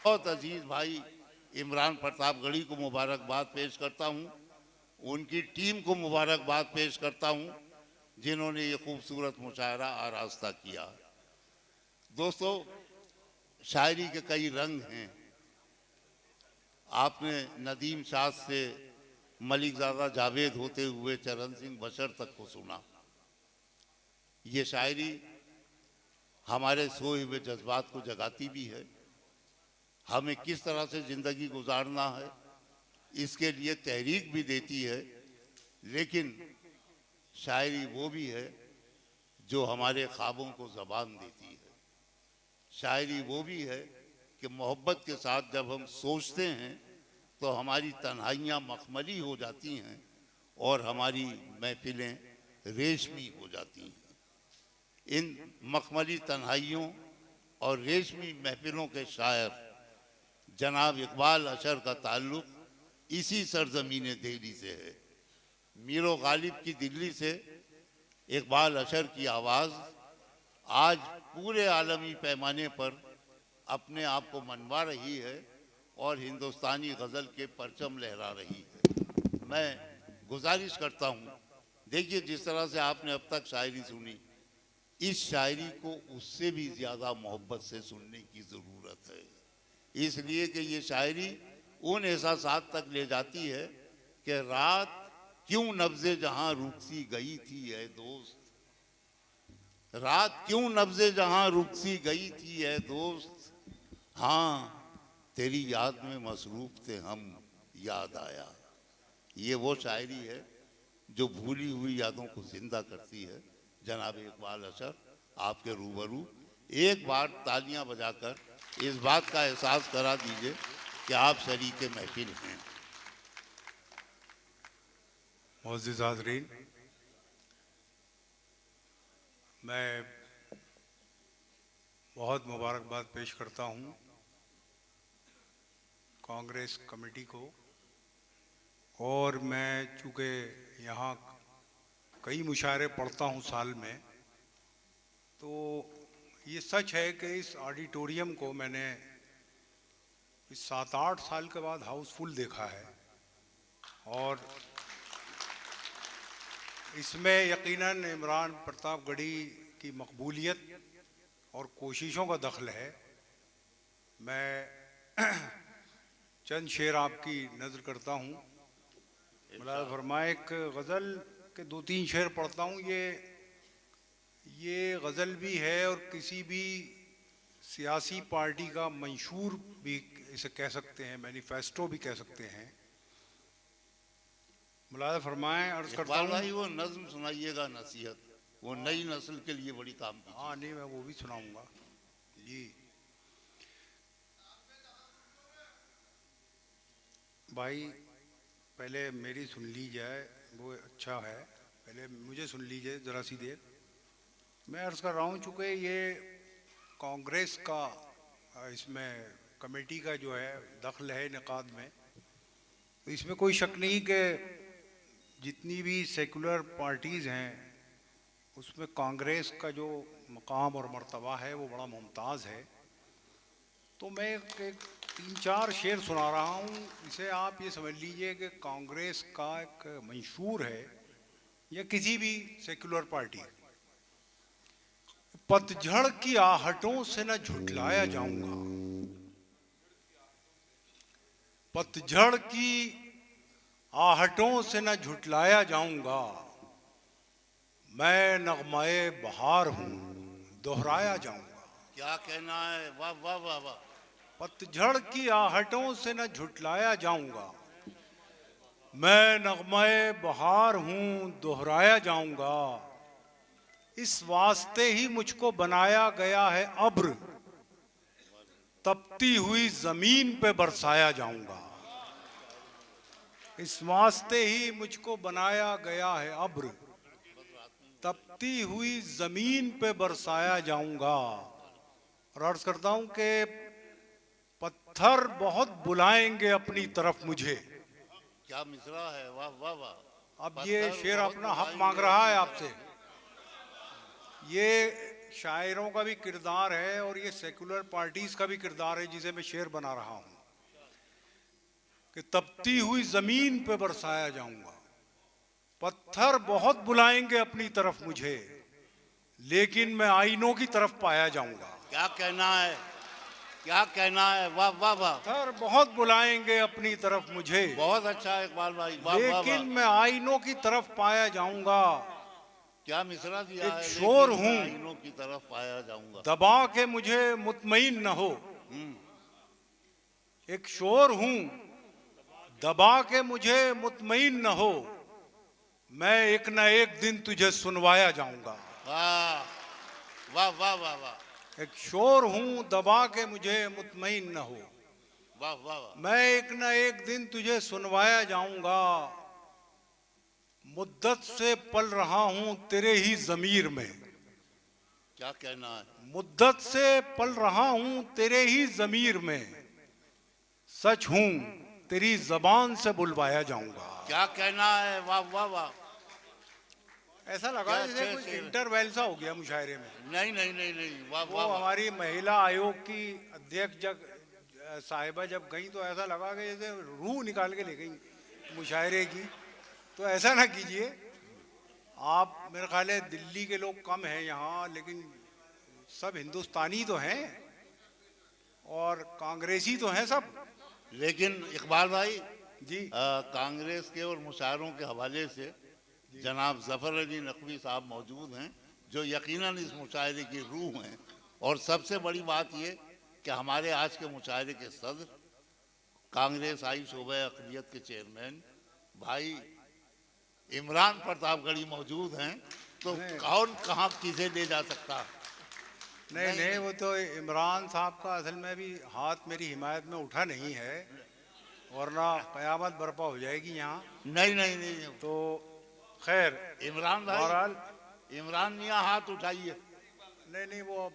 बहुत अजीज भाई इमरान प्रतापगढ़ी को मुबारकबाद पेश करता हूँ। उनकी टीम को मुबारकबाद पेश करता हूँ जिन्होंने ये खूबसूरत मुशायरा आरास्ता किया। दोस्तों, शायरी के कई रंग हैं। आपने नदीम शाह से मलिकजादा जावेद होते हुए चरण सिंह बशर तक को सुना। ये शायरी हमारे सोए हुए जज्बात को जगाती भी है। हमें किस तरह से ज़िंदगी गुजारना है इसके लिए तहरीक भी देती है। लेकिन शायरी वो भी है जो हमारे ख्वाबों को ज़बान देती है। शायरी वो भी है कि मोहब्बत के साथ जब हम सोचते हैं तो हमारी तन्हाइयाँ मखमली हो जाती हैं और हमारी महफिलें रेशमी हो जाती हैं। इन मखमली तन्हाइयों और रेशमी महफिलों के शायर जनाब इकबाल अशर का ताल्लुक इसी सरजमीन दिल्ली से है। मीरो गालिब की दिल्ली से इकबाल अशर की आवाज़ आज पूरे आलमी पैमाने पर अपने आप को मनवा रही है और हिंदुस्तानी गज़ल के परचम लहरा रही है। मैं गुजारिश करता हूँ, देखिए जिस तरह से आपने अब तक शायरी सुनी, इस शायरी को उससे भी ज़्यादा मोहब्बत से सुनने की ज़रूरत है। इसलिए कि ये शायरी उन एहसासात तक ले जाती है कि रात क्यों नब्ज़े जहां रुखसी गई थी ऐ दोस्त, रात क्यों नब्ज़े जहां रुखसी गई थी ऐ दोस्त, हाँ तेरी याद में मसरूफ़ थे हम, याद आया। ये वो शायरी है जो भूली हुई यादों को जिंदा करती है। जनाब इकबाल अशर, आपके रूबरू एक बार तालियां बजाकर इस बात का एहसास करा दीजिए कि आप शरीक महफिल हैं। मुअज़्ज़िज़ हाज़रीन, मैं बहुत मुबारकबाद पेश करता हूँ कांग्रेस कमेटी को। और मैं चूँकि यहाँ कई मुशायरे पढ़ता हूँ साल में, तो ये सच है कि इस ऑडिटोरियम को मैंने इस 7-8 साल के बाद हाउसफुल देखा है। और इसमें यकीनन इमरान प्रतापगढ़ी की मकबूलियत और कोशिशों का दखल है। मैं चंद शेर आपकी नज़र करता हूँ। मुलाज़ फरमाए, एक गज़ल के 2-3 शेर पढ़ता हूँ। ये गज़ल भी है और किसी भी सियासी पार्टी का मंशूर भी इसे कह सकते हैं, मैनिफेस्टो भी कह सकते हैं। मुलाज़ा फरमाएं, अर्ज़ करता हूँ। भाई वो नज्म सुनाइएगा, नसीहत, वो नई नस्ल के लिए बड़ी काम की। हाँ नहीं, मैं वो भी सुनाऊंगा जी। भाई पहले मेरी सुन ली जाए, वो अच्छा है। पहले मुझे सुन लीजिए ज़रा सी देर। मैं अर्ज़ कर रहा हूँ, चूँकि ये कांग्रेस का इसमें कमेटी का जो है दखल है इनेकाद में, तो इसमें कोई शक नहीं कि जितनी भी सेकुलर पार्टीज़ हैं उसमें कांग्रेस का जो मकाम और मर्तबा है वो बड़ा मुमताज़ है। तो मैं एक 3-4 शेर सुना रहा हूँ। इसे आप ये समझ लीजिए कि कांग्रेस का एक मंशूर है या किसी भी सेकुलर पार्टी। पतझड़ की आहटों से न झुठलाया जाऊंगा, पतझड़ की आहटों से न झुठलाया जाऊंगा, मैं नगमाए बहार हूँ दोहराया जाऊंगा। क्या कहना है, वाह वाह वाह वाह। पतझड़ की आहटों से न झुठलाया जाऊंगा, मैं नगमाए बहार हूँ दोहराया जाऊंगा, इस वास्ते ही मुझको बनाया गया है अब्र, तपती हुई जमीन पे बरसाया जाऊंगा। इस वास्ते ही मुझको बनाया गया है अब्र, तपती हुई जमीन पे बरसाया जाऊंगा। और अर्ज करता हूं कि पत्थर बहुत बुलाएंगे अपनी तरफ मुझे। क्या मिसरा है, वाह वाह वाह। अब ये शेर अपना हक मांग रहा है आपसे। ये शायरों का भी किरदार है और ये सेकुलर पार्टीज का भी किरदार है, जिसे मैं शेर बना रहा हूं कि तपती हुई जमीन पे बरसाया जाऊंगा, पत्थर बहुत बुलाएंगे अपनी तरफ मुझे, लेकिन मैं आईनों की तरफ पाया जाऊंगा। क्या कहना है, क्या कहना है, वाह वाह वाह, पत्थर बहुत बुलाएंगे अपनी तरफ मुझे, बहुत अच्छा इकबाल भाई, वाह वाह वाह, लेकिन मैं आईनों की तरफ पाया जाऊंगा। क्या मिसरा दिया एक है, शोर लेकिन हूं। मैं आईनों की तरफ पाया जाऊंगा। दबा के मुझे मुतमईन न हो, एक शोर हूं, दबा के मुझे मुतमईन न हो, मैं एक न एक दिन तुझे सुनवाया जाऊंगा। वाह वाह वाह वाह वाह, एक शोर हूं, दबा के मुझे मुतमईन न हो, वाह वाह वाह, मैं एक न एक दिन तुझे सुनवाया जाऊंगा। मुद्दत से पल रहा हूं तेरे ही जमीर में, क्या कहना है, मुद्दत से पल रहा हूं तेरे ही जमीर में, सच हूं तेरी जबान से बुलवाया जाऊंगा। क्या कहना है, वाह वाह वाह, ऐसा लगा क्या जैसे अच्छे कुछ से- इंटरवेल सा हो गया मुशायरे में। नहीं नहीं नहीं नहीं, वाह वो वाह वाह, हमारी महिला आयोग की अध्यक्ष जब साहिबा जब गई तो ऐसा लगा कि जैसे रूह निकाल के ले गई मुशायरे की। तो ऐसा ना कीजिए आप, मेरे ख्याल है दिल्ली के लोग कम हैं यहाँ, लेकिन सब हिंदुस्तानी तो हैं और कांग्रेसी तो हैं सब। लेकिन इकबाल भाई, जी कांग्रेस के और मुशायरों के हवाले से जनाब जफर अली नकवी साहब मौजूद हैं, जो यकीनन इस मुशायरे की रूह हैं। और सबसे बड़ी बात ये कि हमारे आज के मुशायरे के सदर, कांग्रेस आई शोबे अक़लियत के चेयरमैन भाई इमरान प्रतापगढ़ी मौजूद हैं। तो कौन कहाँ किसे ले जा सकता। नहीं, वो तो इमरान साहब का असल में भी हाथ मेरी हिमायत में उठा नहीं है, वरना क़यामत बर्पा हो जाएगी यहाँ। नहीं नहीं नहीं, तो खैर इमरान बहरहाल भाई, इमरान मियाँ हाथ उठाइए। नहीं वो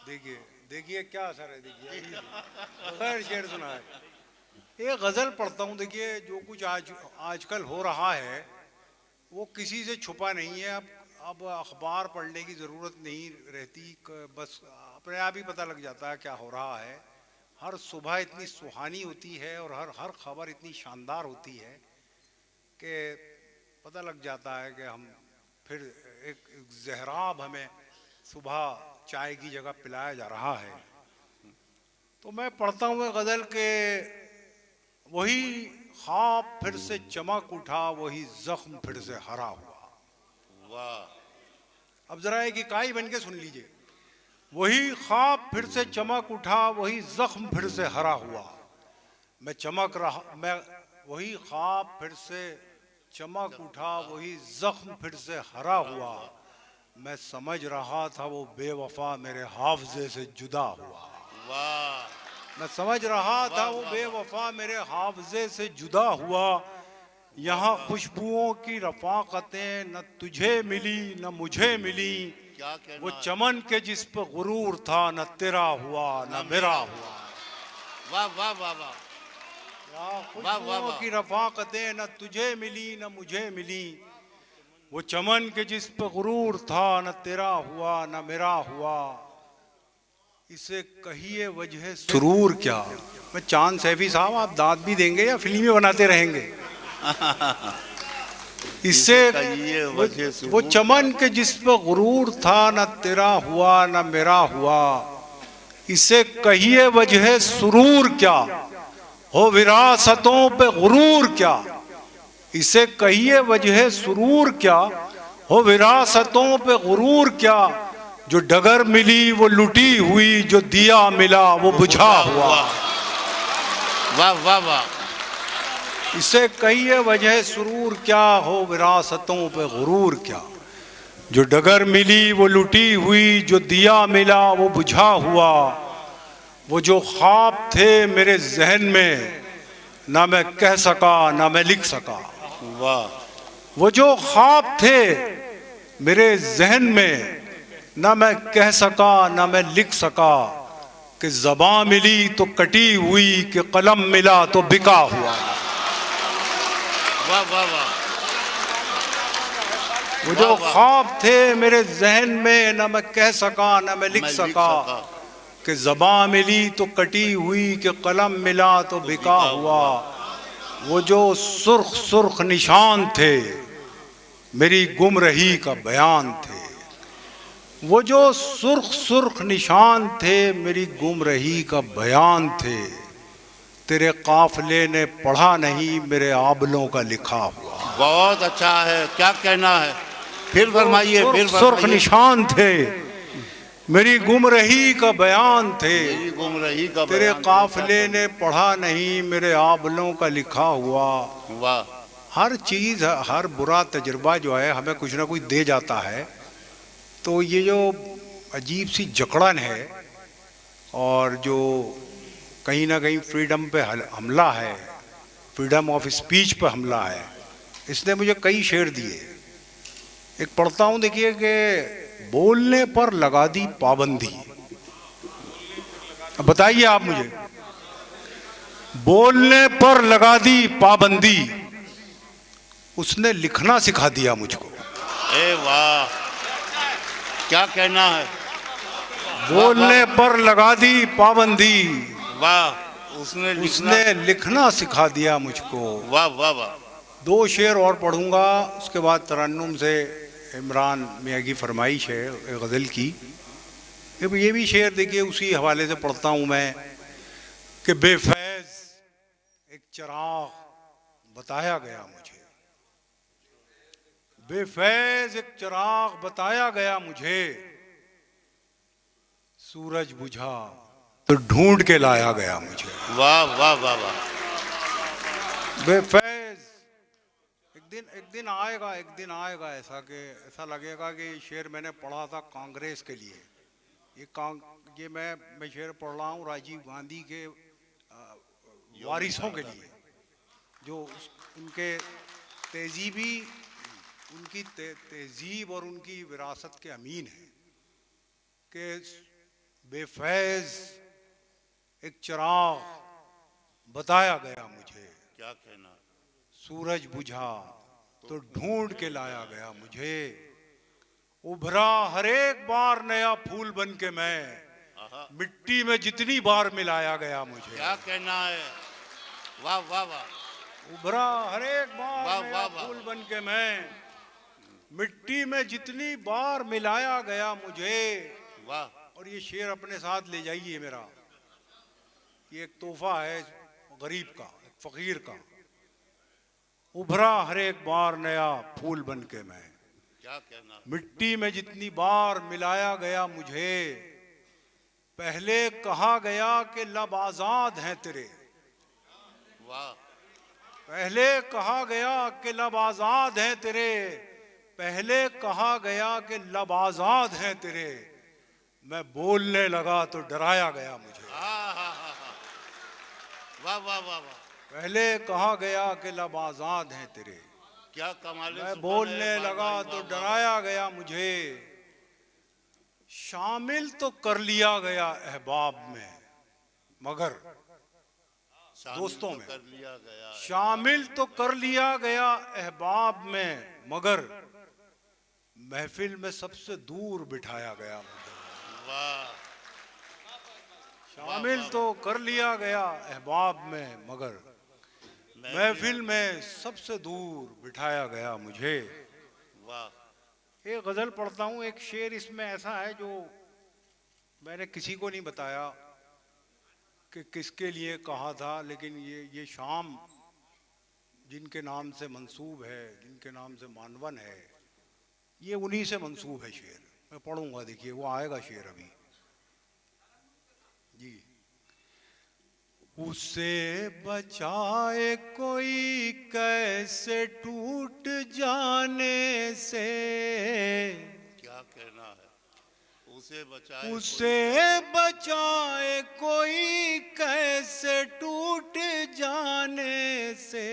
देखिए देखिए क्या असर है, देखिए खैर शेर सुना है। एक गज़ल पढ़ता हूँ, देखिए जो कुछ आजकल हो रहा है वो किसी से छुपा नहीं है। अब अखबार पढ़ने की ज़रूरत नहीं रहती, बस अपने आप ही पता लग जाता है क्या हो रहा है। हर सुबह इतनी सुहानी होती है और हर खबर इतनी शानदार होती है कि पता लग जाता है कि हम फिर एक जहराब हमें सुबह चाय की जगह पिलाया जा रहा है। तो मैं पढ़ता हूँ गज़ल के, वही ख्वाब फिर से चमक उठा, वही जख्म फिर से हरा हुआ। वाह, अब जरा एक इकाई बन के सुन लीजिए। वही ख्वाब फिर से चमक उठा, वही जख्म फिर से हरा हुआ। मैं चमक रहा, मैं वही ख्वाब फिर से चमक उठा, वही जख्म फिर से हरा हुआ। मैं समझ रहा था वो बेवफा मेरे हाफजे से जुदा हुआ। वाह, मैं समझ रहा था वो बेवफा मेरे हाफजे से जुदा हुआ। यहाँ खुशबुओं की रफाकतें न तुझे मिली न मुझे मिली। क्या कहना वो है? चमन के जिस पर गुरूर था न तेरा हुआ न मेरा हुआ। वाह वाह वाह वाह, यहाँ वाह, खुशबुओं वाह। की रफाकतें न तुझे मिली न मुझे मिली। वो चमन के जिस पर गुरूर था न तेरा हुआ न मेरा हुआ। इसे कहिए वजह सुरूर क्या। मैं चांद सैफी साहब, आप दांत भी देंगे या फिल्में बनाते रहेंगे? इससे कहिए वजह वो सुरूर चमन के जिस पर गुरूर था न तेरा हुआ न मेरा हुआ। इसे कहिए वजह सुरूर क्या, हो विरासतों पे गुरूर क्या। इसे कहिए वजह सुरूर क्या, हो विरासतों पे गुरूर क्या। जो डगर मिली वो लुटी हुई, जो दिया मिला वो बुझा हुआ। वाह वाह वाह, इसे कहिए वजह सुरूर क्या, हो विरासतों पे गुरूर क्या। जो डगर मिली वो लुटी हुई, जो दिया मिला वो बुझा हुआ। वो जो ख्वाब थे मेरे जहन में, ना मैं कह सका ना मैं लिख सका। वाह, वो जो ख्वाब थे मेरे जहन में, ना मैं कह सका ना मैं लिख सका। कि ज़बां मिली तो कटी हुई, कि कलम मिला तो बिका हुआ। वाह वाह वाह, वो जो वाह, वाह। ख्वाब थे मेरे जहन में न मैं कह सका न मैं लिख सका, कि ज़बां मिली तो कटी हुई, कि कलम मिला तो बिका हुआ। वो जो सुर्ख सुर्ख निशान थे मेरी गुमरही का बयान थे। वो जो सुर्ख सुर्ख निशान थे मेरी गुमरही का बयान थे। तेरे काफिले ने पढ़ा नहीं मेरे आबलों का लिखा हुआ। बहुत अच्छा है, क्या कहना है, फिर फरमाइए, फिर सुर्ख फरमाइए। निशान थे मेरी गुमरही का बयान थे। मेरी गुमराही का तेरे बयान थे, काफिले क्या ने पढ़ा नहीं मेरे आबलों का लिखा हुआ। कहना। वाह, हर चीज़, हर बुरा तजुर्बा जो है हमें कुछ ना कुछ दे जाता है। तो ये जो अजीब सी जकड़न है और जो कहीं ना कहीं फ्रीडम पे हमला है, फ्रीडम ऑफ स्पीच पे हमला है, इसने मुझे कई शेर दिए। एक पढ़ता हूँ, देखिए कि बोलने पर लगा दी पाबंदी। अब बताइए आप मुझे, बोलने पर लगा दी पाबंदी, उसने लिखना सिखा दिया मुझको। ए वाह, क्या कहना है। बोलने पर लगा दी पाबंदी, वाह, उसने लिखना सिखा दिया मुझको। वाह वाह वाह। दो शेर और पढ़ूंगा, उसके बाद तरन्नुम से इमरान मियाँ की फरमाइश है एक गज़ल की। ये भी शेर देखिए उसी हवाले से पढ़ता हूँ मैं, कि बेफैज़ एक चिराग बताया गया मुझे, बेफैज़ एक चिराग बताया गया मुझे, सूरज बुझा तो ढूंढ के लाया गया मुझे। वाह वाह वाह वाह। बेफैज़ एक दिन आएगा, एक दिन आएगा ऐसा कि ऐसा लगेगा कि ये शेर मैंने पढ़ा था कांग्रेस के लिए। ये मैं शेर पढ़ रहा हूँ राजीव गांधी के वारिसों के लिए, जो उनके तहजीबी, उनकी तहजीब और उनकी विरासत के अमीन हैं। कि बेफैज़ एक चिराग बताया गया मुझे, क्या कहना। सूरज बुझा तो ढूंढ के लाया गया मुझे, उभरा हर एक बार नया फूल बन के मैं, आहा, मिट्टी में जितनी बार मिलाया गया मुझे। क्या कहना है। वाह वाह वाह। उभरा हर एक बार वाह, नया वाह, वाह। फूल बन के मैं, मिट्टी में जितनी बार मिलाया गया मुझे। वाह, और ये शेर अपने साथ ले जाइए मेरा, ये एक तोहफा है गरीब का, फकीर का। उभरा हर एक बार नया फूल बन के मैं, क्या कहना। मिट्टी में जितनी बार मिलाया गया मुझे। पहले कहा गया कि लब आजाद हैं तेरे, वाह, पहले कहा गया कि लब आजाद हैं तेरे, पहले कहा गया कि लब आजाद हैं तेरे, मैं बोलने लगा तो डराया गया मुझे। वाह वाह वाह वाह। पहले कहा गया कि लब आजाद हैं तेरे, क्या कमाल। मैं बोलने लगा तो डराया गया मुझे। शामिल तो कर लिया गया अहबाब में, मगर दोस्तों में कर लिया गया। शामिल तो कर लिया गया अहबाब में, मगर महफिल में सबसे दूर बिठाया गया मुझे। वाह, शामिल तो कर लिया गया अहबाब में, मगर महफिल में सबसे दूर बिठाया गया मुझे। वाह। एक गज़ल पढ़ता हूँ, एक शेर इसमें ऐसा है जो मैंने किसी को नहीं बताया कि किसके लिए कहा था, लेकिन ये शाम जिनके नाम से मंसूब है, जिनके नाम से मानवन है, ये उन्हीं से मंसूब है शेर। मैं पढ़ूंगा, देखिए वो आएगा शेर अभी जी। उसे बचाए कोई कैसे टूट जाने से, क्या कहना है। उसे बचाए, उसे बचाए कोई कैसे टूट जाने से,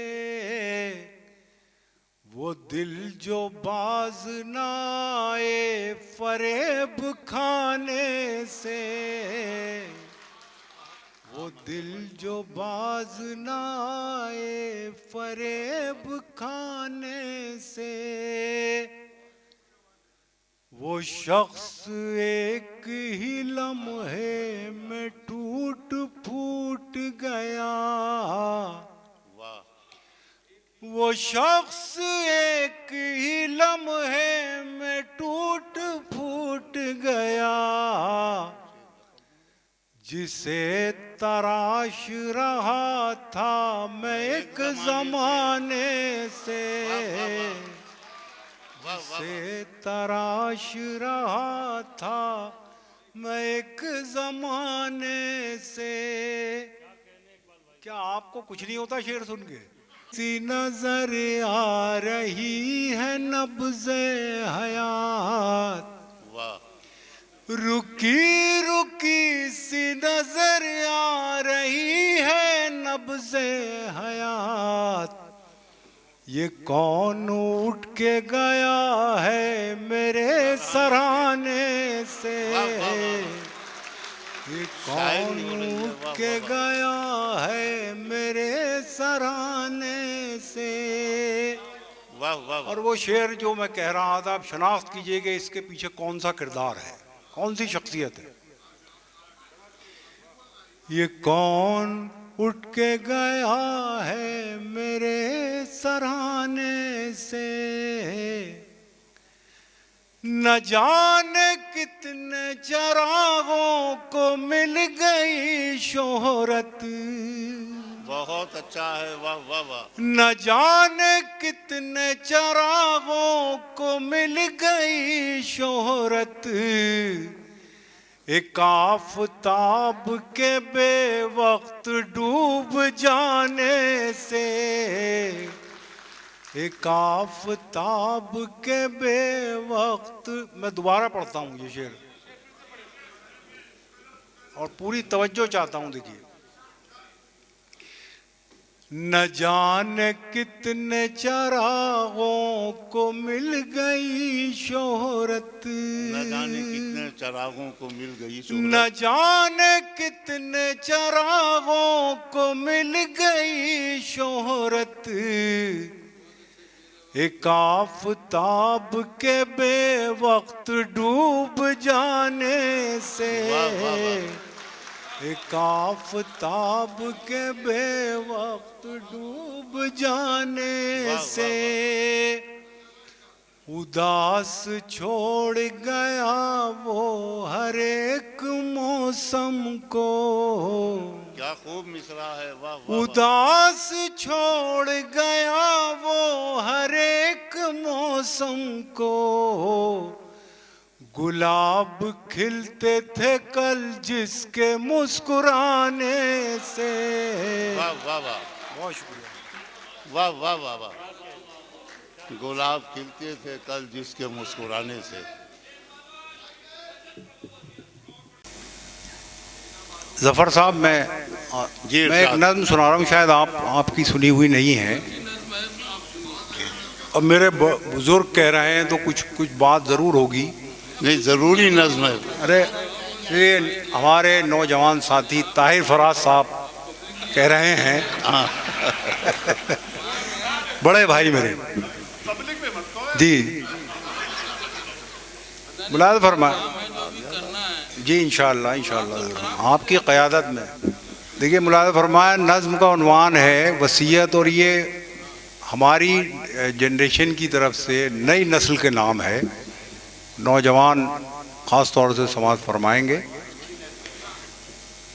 वो दिल जो बाज ना आए फरेब खाने से, वो दिल जो बाज ना आए फरेब खाने से, वो शख्स एक ही लम्हे में टूट फूट गया, वाह वो शख्स एक ही लम्हे में टूट फूट गया, जिसे तराश रहा था मैं एक जमाने से, जिसे तराश रहा था मैं एक जमाने से। क्या आपको कुछ नहीं होता शेर सुन के? सी नजर आ रही है नब्ज़े हयात, वाह रुकी रुकी सी नजर आ रही है नब्ज़े हयात, ये कौन उठ के गया है मेरे सराहने से, ये कौन उठ के गया है मेरे सराहने से। वाह वाह। और वो शेर जो मैं कह रहा था, आप शनाख्त कीजिएगा इसके पीछे कौन सा किरदार है, कौन सी शख्सियत है। ये कौन उठ के गया है मेरे सराहने से, न जाने कितने चरागों को मिल गई शोहरत, बहुत अच्छा है, वाह वाह वाह। न जाने कितने चरागों को मिल गई शोहरत, एक आफताब के बेवक्त डूब जाने से, एक आफताब के बेवक्त। मैं दोबारा पढ़ता हूँ ये शेर और पूरी तवज्जो चाहता हूँ। देखिए, न जाने कितने चरागों को मिल गई शोहरत, न जाने कितने चरागों को मिल गई शोहरत, न जाने कितने चरागों को मिल गई शोहरत, एक आफताब के बेवक्त डूब जाने से, वाह वाह वाह। एक आफताब के बेवक्त डूब जाने वाह, से, उदास छोड़ गया वो हर एक मौसम को, क्या खूब मिसरा है, वाह वाह। उदास छोड़ गया वो हर एक मौसम को, गुलाब खिलते थे कल जिसके मुस्कुराने से। वाह वाह वाह, बहुत शुक्रिया। वाह वाह वाह वाह। गुलाब खिलते थे कल जिसके मुस्कुराने से। जफर साहब, मैं एक नज़्म सुना रहा हूँ, शायद आपकी सुनी हुई नहीं है। अब मेरे बुजुर्ग कह रहे हैं तो कुछ बात ज़रूर होगी। नहीं, ज़रूरी नज़्म है। अरे, ये हमारे नौजवान साथी ताहिर फराज साहब कह रहे हैं। बड़े भाई मेरे जी, मुलाद फरमा जी, इंशाअल्लाह इंशाअल्लाह आपकी क़यादत में। देखिए, मुलाद फरमाया, नज़्म का उन्वान है वसीयत, और ये हमारी जनरेशन की तरफ से नई नस्ल के नाम है। नौजवान ख़ास तौर से समाज फरमाएंगे।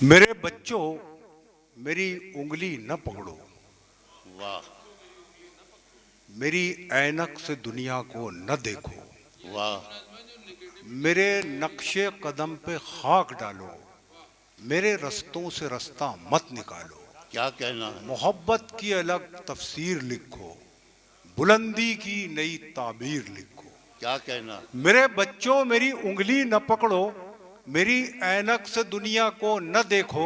मेरे बच्चों, मेरी उंगली न पकड़ो, वाह, मेरी ऐनक से दुनिया को न देखो, वाह, मेरे नक्शे कदम पे खाक डालो, मेरे रस्तों से रास्ता मत निकालो। क्या कहना है। मोहब्बत की अलग तफसीर लिखो, बुलंदी की नई ताबीर लिखो। क्या कहना। मेरे बच्चों, मेरी उंगली न पकड़ो, मेरी ऐनक से दुनिया को न देखो,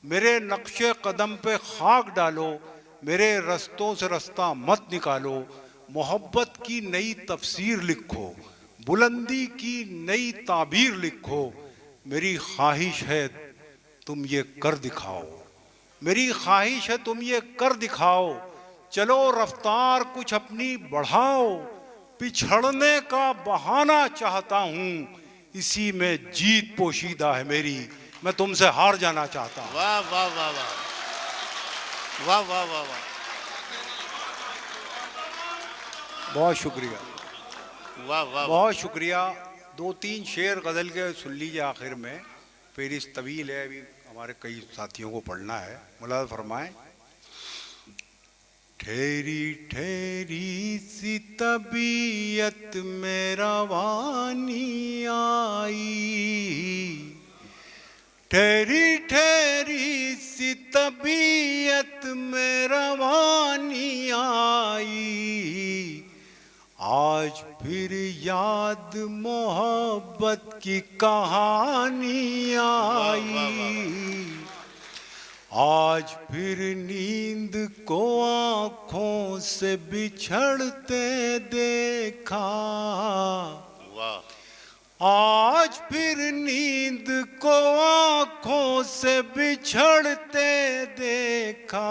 मेरे नक्शे कदम पे खाक डालो, मेरे रस्तों से रास्ता मत निकालो। मोहब्बत की नई तफसीर लिखो, बुलंदी की नई ताबीर लिखो। मेरी ख्वाहिश है तुम ये कर दिखाओ, मेरी ख्वाहिश है तुम ये कर दिखाओ। चलो रफ्तार कुछ अपनी बढ़ाओ, पिछड़ने का बहाना चाहता हूँ, इसी में जीत पोशीदा है मेरी, मैं तुमसे हार जाना चाहता हूँ। वाह वाह वाह वाह वाह वाह वाह वाह, बहुत शुक्रिया, वाह वाह वाह। बहुत शुक्रिया। 2-3 शेर गज़ल के सुन लीजिए आखिर में, फिर इस तवील है, अभी हमारे कई साथियों को पढ़ना है। मुलाज़ फरमाएं। ठहरी ठहरी सी तबीयत में रवानी आई, ठहरी ठहरी सी तबीयत में रवानी आई, आज फिर याद मोहब्बत की कहानी आई, आज फिर नींद को आँखों से बिछड़ते देखा, वाह, आज फिर नींद को आँखों से बिछड़ते देखा,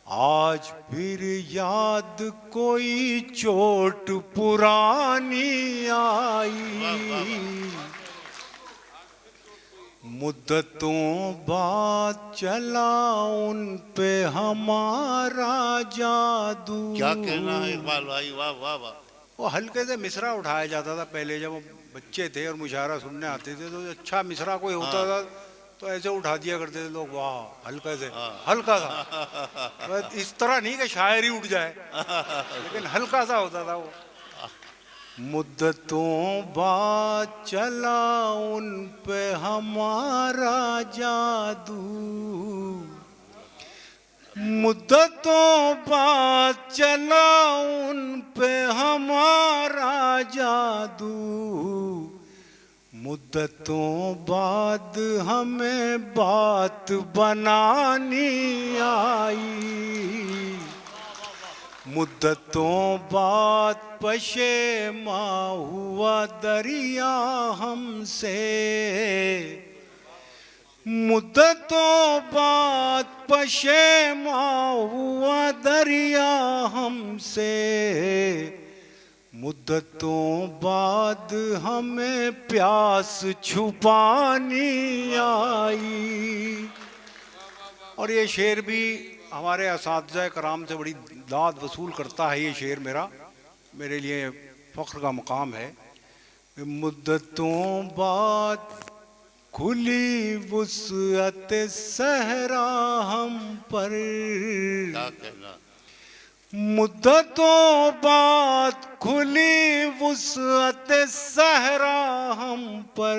आज फिर याद कोई चोट पुरानी आई, मुद्दतों बाद चला उन पे हमारा जादू। क्या कहना है इकबाल भाई, वाह वाह वाह। वो हल्के से मिसरा उठाया जाता था पहले, जब हम बच्चे थे और मुशायरा सुनने आते थे तो अच्छा मिसरा कोई होता था तो ऐसे उठा दिया करते थे लोग, वाह, हल्का से, हल्का सा, बस इस तरह नहीं कि शायरी उठ जाए, लेकिन हल्का सा होता था वो। मुद्दतों बाद चला उन पे हमारा जादू, मुद्दतों बाद चला उन पे हमारा जादू, मुद्दतों बाद हमें बात बनानी आई, मुद्दतों बाद पशेमा हुआ दरिया हमसे, मुद्दतों बाद पशेमा हुआ दरिया हमसे, मुद्दतों बाद हमें प्यास छुपानी आई। और ये शेर भी हमारे असातिज़ा कराम से बड़ी दाद वसूल करता है। ये शेर मेरे लिए फ़ख्र का मकाम है। मुद्दतों बाद खुली वुसअत सहरा हम पर, क्या कहना, मुद्दतों बाद खुली वुसअत सहरा हम पर,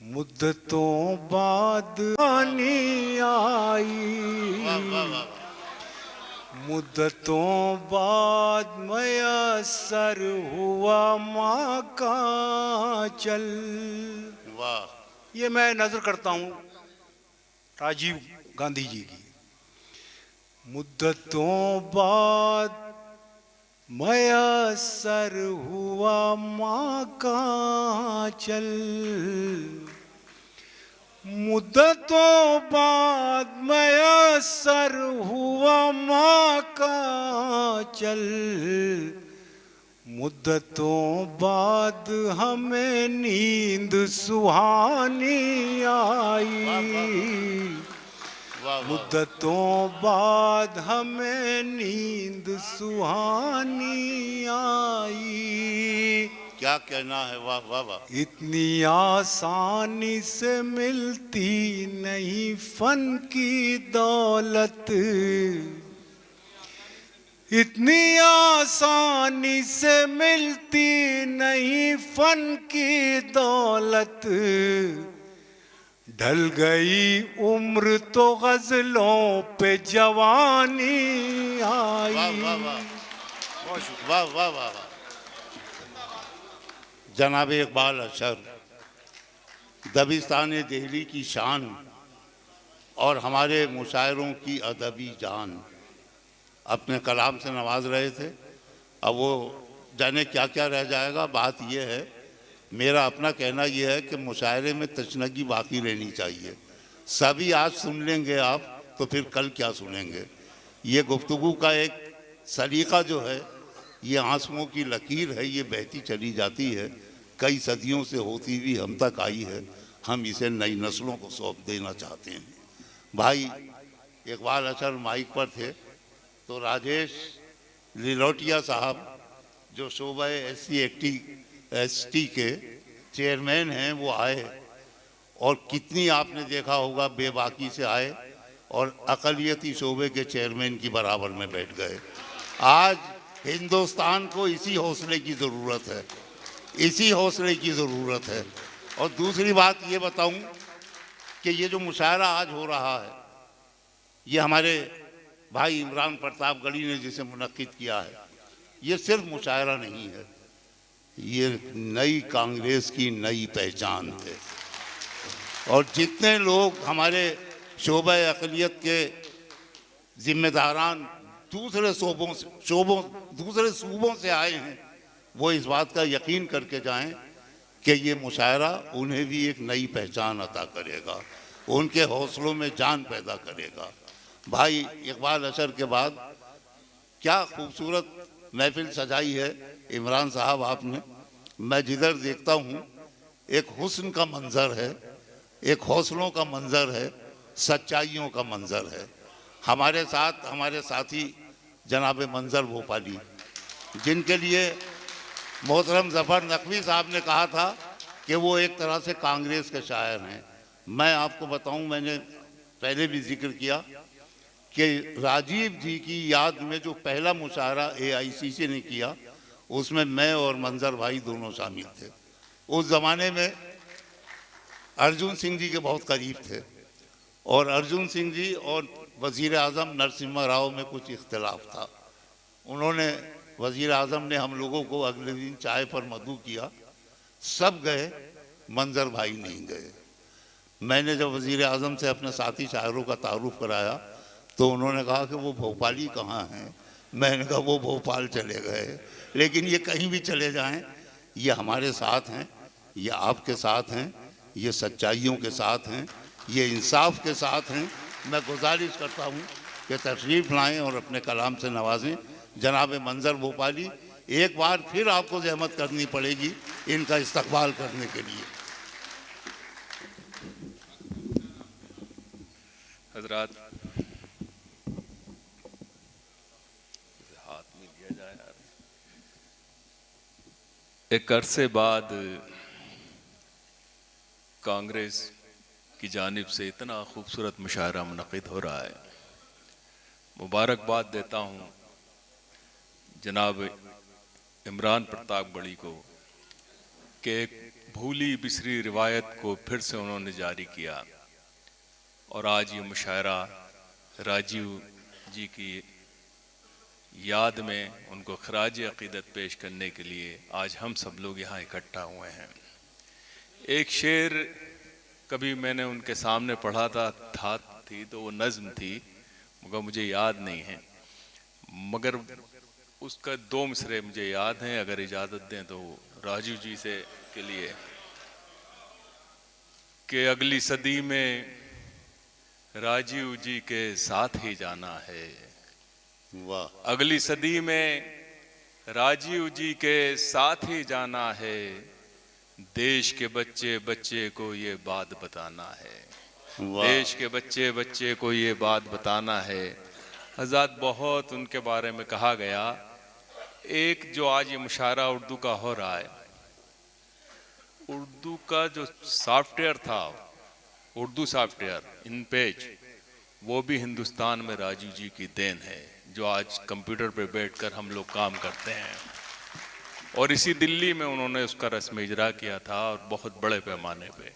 मुद्दतों बाद आनी आई, वाह वाह वाह, मुद्दतों बाद मयसर हुआ माँ का चल। वाह, ये मैं नजर करता हूँ राजीव गांधी जी की। मुद्दतों बाद मयसर हुआ माँ का चल, मुद्दतों बाद मयसर हुआ माँ का चल, मुद्दतों बाद हमें नींद सुहानी आई, वाह वाह, मुद्दतों बाद हमें नींद सुहानी आई। क्या कहना है, वाह वाह वाह। इतनी आसानी से मिलती नहीं फन की दौलत, इतनी आसानी से मिलती नहीं फन की दौलत, ढल गई उम्र तो गजलों पे जवानी आई। वाह वाह वाह, वाह वाह वाह। जनाब इकबाल अशर, दबिस्तान दिल्ली की शान और हमारे मुशायरों की अदबी जान, अपने कलाम से नवाज रहे थे। अब वो जाने क्या क्या रह जाएगा। बात यह है, मेरा अपना कहना यह है कि मुशायरे में तशनगी बाकी रहनी चाहिए। सभी आज सुन लेंगे आप तो फिर कल क्या सुनेंगे। ये गुफ्तगू का एक सलीका जो है ये आंसुओं की लकीर है, ये बहती चली जाती है, कई सदियों से होती हुई हम तक आई है, हम इसे नई नस्लों को सौंप देना चाहते हैं। भाई इकबाल अशर माइक पर थे तो राजेश लिलोटिया साहब जो शोबा SC के चेयरमैन हैं वो आए और कितनी आपने देखा होगा बेबाकी से आए और अक़लियती शोबे के चेयरमैन की बराबर में बैठ गए। आज हिंदुस्तान को इसी हौसले की ज़रूरत है, इसी हौसले की ज़रूरत है। और दूसरी बात ये बताऊं कि ये जो मुशायरा आज हो रहा है ये हमारे भाई इमरान प्रतापगढ़ी ने जिसे मुनक्किद किया है, ये सिर्फ मुशायरा नहीं है, ये नई कांग्रेस की नई पहचान है। और जितने लोग हमारे शोबा अक़लियत के जिम्मेदारान दूसरे सूबों से आए हैं वो इस बात का यकीन करके जाएं कि ये मुशायरा उन्हें भी एक नई पहचान अता करेगा, उनके हौसलों में जान पैदा करेगा। भाई इकबाल अशर के बाद क्या खूबसूरत महफिल सजाई है इमरान साहब आपने। मैं जिधर देखता हूँ एक हुस्न का मंजर है, एक हौसलों का मंजर है, सच्चाइयों का मंजर है। हमारे साथ हमारे साथी जनाब मंजर भोपाली जिनके लिए मोहतरम ज़फ़र नकवी साहब ने कहा था कि वो एक तरह से कांग्रेस के शायर हैं। मैं आपको बताऊं, मैंने पहले भी जिक्र किया कि राजीव जी की याद में जो पहला मुशायरा AICC ने किया उसमें मैं और मंजर भाई दोनों शामिल थे। उस ज़माने में अर्जुन सिंह जी के बहुत करीब थे और अर्जुन सिंह जी और वज़ीर आज़म नरसिम्हा राव में कुछ इख्तिलाफ था। उन्होंने वज़ीर आज़म ने हम लोगों को अगले दिन चाय पर मदऊ किया, सब गए, मंजर भाई नहीं गए। मैंने जब वज़ीर आज़म से अपने साथी शायरों का तारुफ कराया तो उन्होंने कहा कि वो भोपाली कहाँ हैं। मैंने कहा वो भोपाल चले गए, लेकिन ये कहीं भी चले जाएं ये हमारे साथ हैं, ये आपके साथ हैं, ये सच्चाइयों के साथ हैं, ये इंसाफ के साथ हैं। मैं गुजारिश करता हूँ कि तशरीफ़ लाएँ और अपने कलाम से नवाजें जनाब मंजर भोपाली। एक बार फिर आपको ज़हमत करनी पड़ेगी इनका इस्तकबाल करने के लिए। हजरात, हाथ में लिया जाए यार। एक अरसे बाद कांग्रेस की जानिब से इतना खूबसूरत मुशायरा मुनक़िद हो रहा है। मुबारकबाद देता हूँ जनाब इमरान प्रतापगढ़ी को कि एक भूली बिसरी रिवायत को फिर से उन्होंने जारी किया और आज ये मुशायरा राजीव जी की याद में उनको खराज अक़ीदत पेश करने के लिए आज हम सब लोग यहाँ इकट्ठा हुए हैं। एक शेर कभी मैंने उनके सामने पढ़ा था थी तो वो नज़्म थी, मगर मुझे याद नहीं है, मगर उसका 2 मिसरे मुझे याद हैं। अगर इजाज़त दें तो राजीव जी से के लिए कि अगली सदी में राजीव जी के साथ ही जाना है। वाह। अगली सदी में राजीव जी के साथ ही जाना है, देश के बच्चे बच्चे को ये बात बताना है। देश के बच्चे बच्चे को ये बात बताना है। हज़रत बहुत उनके बारे में कहा गया। एक जो आज ये मुशायरा उर्दू का हो रहा है, उर्दू का जो सॉफ्टवेयर था, उर्दू सॉफ्टवेयर इन पेज, वो भी हिंदुस्तान में राजीव जी की देन है, जो आज कंप्यूटर पे बैठकर हम लोग काम करते हैं। और इसी दिल्ली में उन्होंने उसका रस्म इजरा किया था और बहुत बड़े पैमाने पे।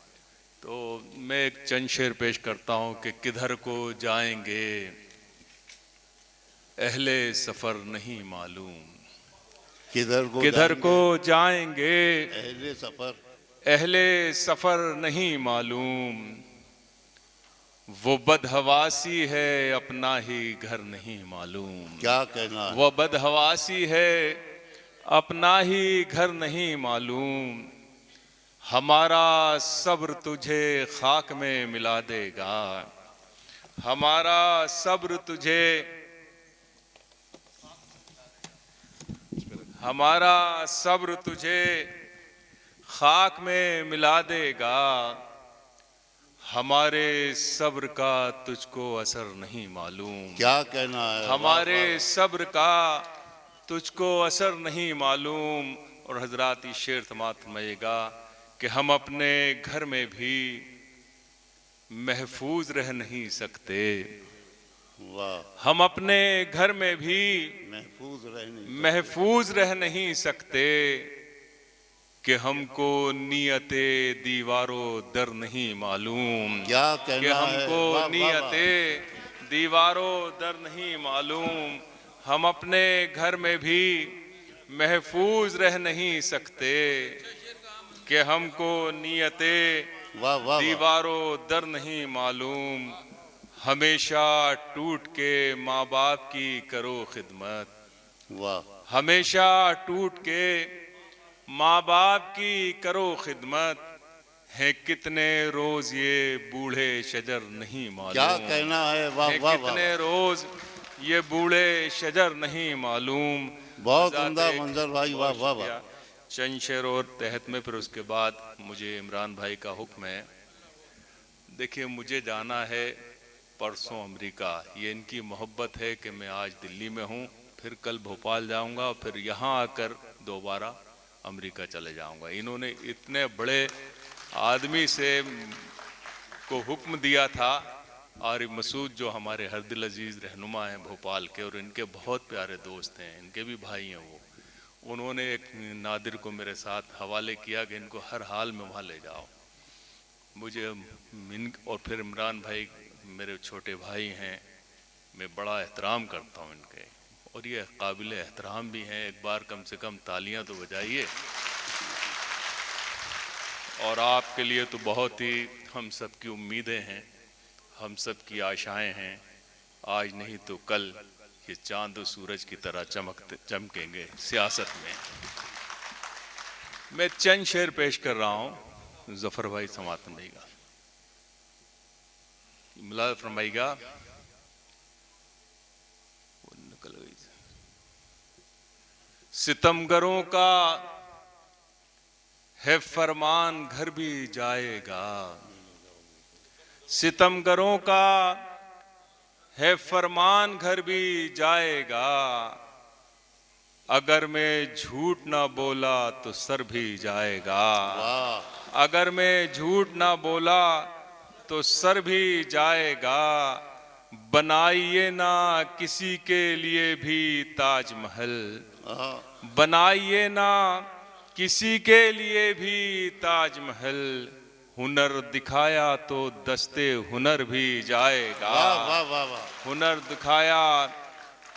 तो मैं एक चंद शेर पेश करता हूँ कि किधर को जाएंगे अहले सफ़र नहीं मालूम, किधर को जाएंगे अहले सफ़र नहीं मालूम, वो बदहवासी है अपना ही घर नहीं मालूम। क्या कहना, वो बदहवासी है अपना ही घर नहीं मालूम, हमारा सब्र तुझे खाक में मिला देगा, हमारा सब्र तुझे हमारा सब्र तुझे खाक में मिला देगा, हमारे सब्र का तुझको असर नहीं मालूम। क्या कहना है, हमारे वाह, वाह। सब्र का तुझको असर नहीं मालूम। और हजरात ये शेर समाप्त फरमाइएगा कि हम अपने घर में भी महफूज रह नहीं सकते, वाह, हम अपने घर में भी महफूज रह नहीं सकते, कि हमको नियते दीवारों दर नहीं मालूम। क्या कि कहना है, हमको वाह, वाह, नियते दीवारों दर नहीं मालूम, हम अपने घर में भी महफूज रह नहीं सकते, कि हमको नियते वाह, वाह, वाह। दीवारों दर नहीं मालूम। हमेशा टूट के माँ बाप की करो खिदमत, वाह, हमेशा टूट के माँ बाप की करो खिदमत, है कितने रोज ये बूढ़े शजर नहीं मालूम। क्या कहना है, वाह, है वाह, कितने वाह। रोज ये बूढ़े शजर नहीं मालूम। बहुत हज़रत उम्दा एक- मंजर भाई, वाह, बहुत वाह, शुक्रिया। वाह। चंद शेर और तहत में फिर उसके बाद मुझे इमरान भाई का हुक्म है। देखिए मुझे जाना है परसों अमेरिका, ये इनकी मोहब्बत है कि मैं आज दिल्ली में हूँ, फिर कल भोपाल जाऊँगा, फिर यहाँ आकर दोबारा अमेरिका चले जाऊँगा। इन्होंने इतने बड़े आदमी से को हुक्म दिया था। और मसूद जो हमारे हर दिल अजीज़ रहनुमा हैं भोपाल के, और इनके बहुत प्यारे दोस्त हैं, इनके भी भाई हैं वो, उन्होंने एक नादिर को मेरे साथ हवाले किया कि इनको हर हाल में वहाँ ले जाओ। मुझे और फिर इमरान भाई मेरे छोटे भाई हैं, मैं बड़ा एहतराम करता हूँ इनके, और ये काबिल एहतराम भी हैं। एक बार कम से कम तालियां तो बजाइए। और आपके लिए तो बहुत ही हम सब की उम्मीदें हैं, हम सब की आशाएं हैं। आज नहीं तो कल ये चांद और सूरज की तरह चमकेंगे सियासत में। मैं चंद शेर पेश कर रहा हूँ, जफर भाई समात फरमाइएगा, मुलाद फरमाइएगा। निकल गई। सितमगरों का है फरमान घर भी जाएगा, सितमगरों का है फरमान घर भी जाएगा, अगर मैं झूठ ना बोला तो सर भी जाएगा। वाह, अगर मैं झूठ ना बोला तो सर भी जाएगा, बनाइए ना किसी के लिए भी ताजमहल, हाँ, बनाइए ना किसी के लिए भी ताजमहल, हुनर दिखाया तो दस्ते हुनर भी जाएगा। वाह, वाह, वाह, वाह। हुनर दिखाया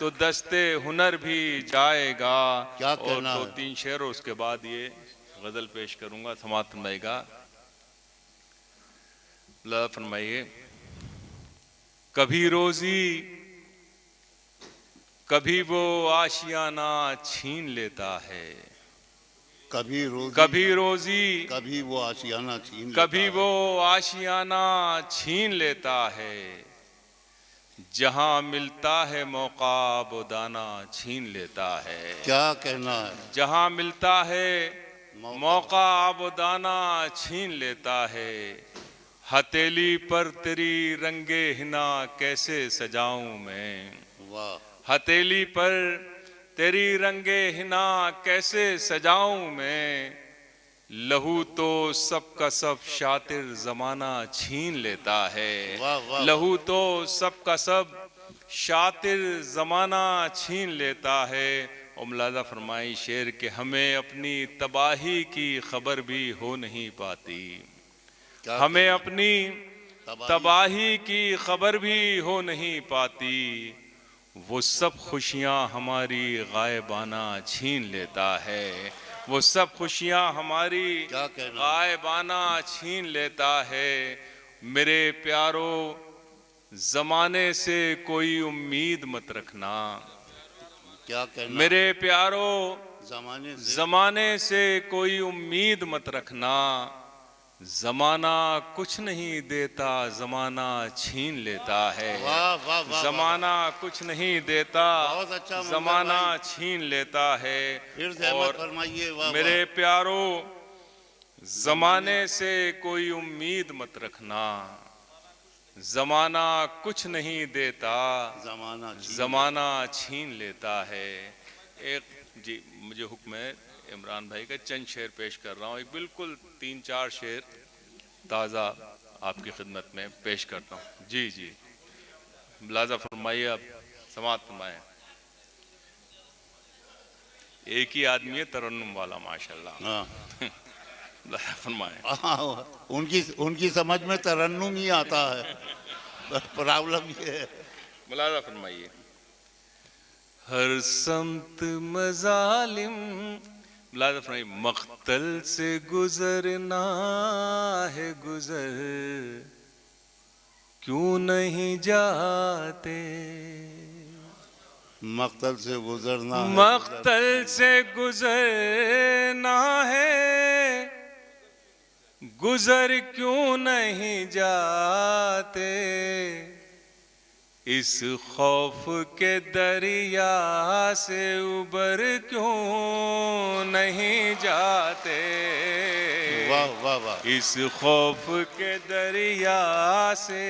तो दस्ते हुनर भी जाएगा। क्या और कहना दो है? तीन शेर और उसके बाद ये गजल पेश करूंगा, समात फरमाइएगा। ला फरमाइए। कभी रोजी कभी वो आशियाना छीन लेता है, कभी रोजी कभी रोजी कभी वो आशियाना छीन कभी लेता वो आशियाना छीन लेता है, जहां मिलता है मौका वो दाना छीन लेता है। है। क्या कहना है, जहां मिलता है मौका वो दाना छीन लेता है, हथेली पर तेरी रंगे हिना कैसे सजाऊं मैं, वाह, हथेली पर तेरी रंगे हिना कैसे सजाऊं मैं, लहू तो सबका सब शातिर जमाना छीन लेता है। वाह, वाह, लहू तो सबका सब शातिर जमाना छीन लेता है। और मुलाजा फरमाई शेर के हमें अपनी तबाही की खबर भी हो नहीं पाती, क्या हमें कहना है? अपनी तबाही की खबर भी हो नहीं पाती, वो सब खुशियाँ हमारी गायबाना छीन लेता है, वो सब खुशियाँ हमारी क्या कहना? गायबाना छीन लेता है। मेरे प्यारो जमाने से कोई उम्मीद मत रखना, क्या कहना? मेरे प्यारो जमाने से जमाने से कोई उम्मीद मत रखना, जमाना कुछ नहीं देता, जमाना छीन लेता है। वाह वाह वाह, जमाना कुछ नहीं देता, बहुत अच्छा मंजर जमाना भाई। छीन लेता है। फिर से अहमद और फरमाइए। वाह मेरे वाह। प्यारों, जमाने से कोई उम्मीद मत रखना, जमाना कुछ नहीं देता, जमाना छीन लेता है। एक जी मुझे हुक्म है इमरान भाई का, चंद शेर पेश कर रहा हूँ। एक बिल्कुल 3-4 शेर ताज़ा आपकी खिदमत में पेश करता हूँ। जी जी, मुलाजा फरमाइए, आप समाअत फरमाएं। एक ही आदमी है तरन्नुम वाला, माशाल्लाह। हाँ मुलाजा फरमाएं। उनकी उनकी समझ में तरन्नुम ही आता है। प्रॉब्लम ये है। मुलाजा फरमाइए। हर समत मजालिम, मुलाजा फरमाइए। मख्तल से गुजरना है गुजर, क्यों नहीं जाते। मख्तल से गुजरना है, मख्तल से गुजरना है गुजर, क्यों नहीं जाते। इस खौफ के दरिया से उबर क्यों नहीं जाते। वाह वाह वाह। इस खौफ के दरिया से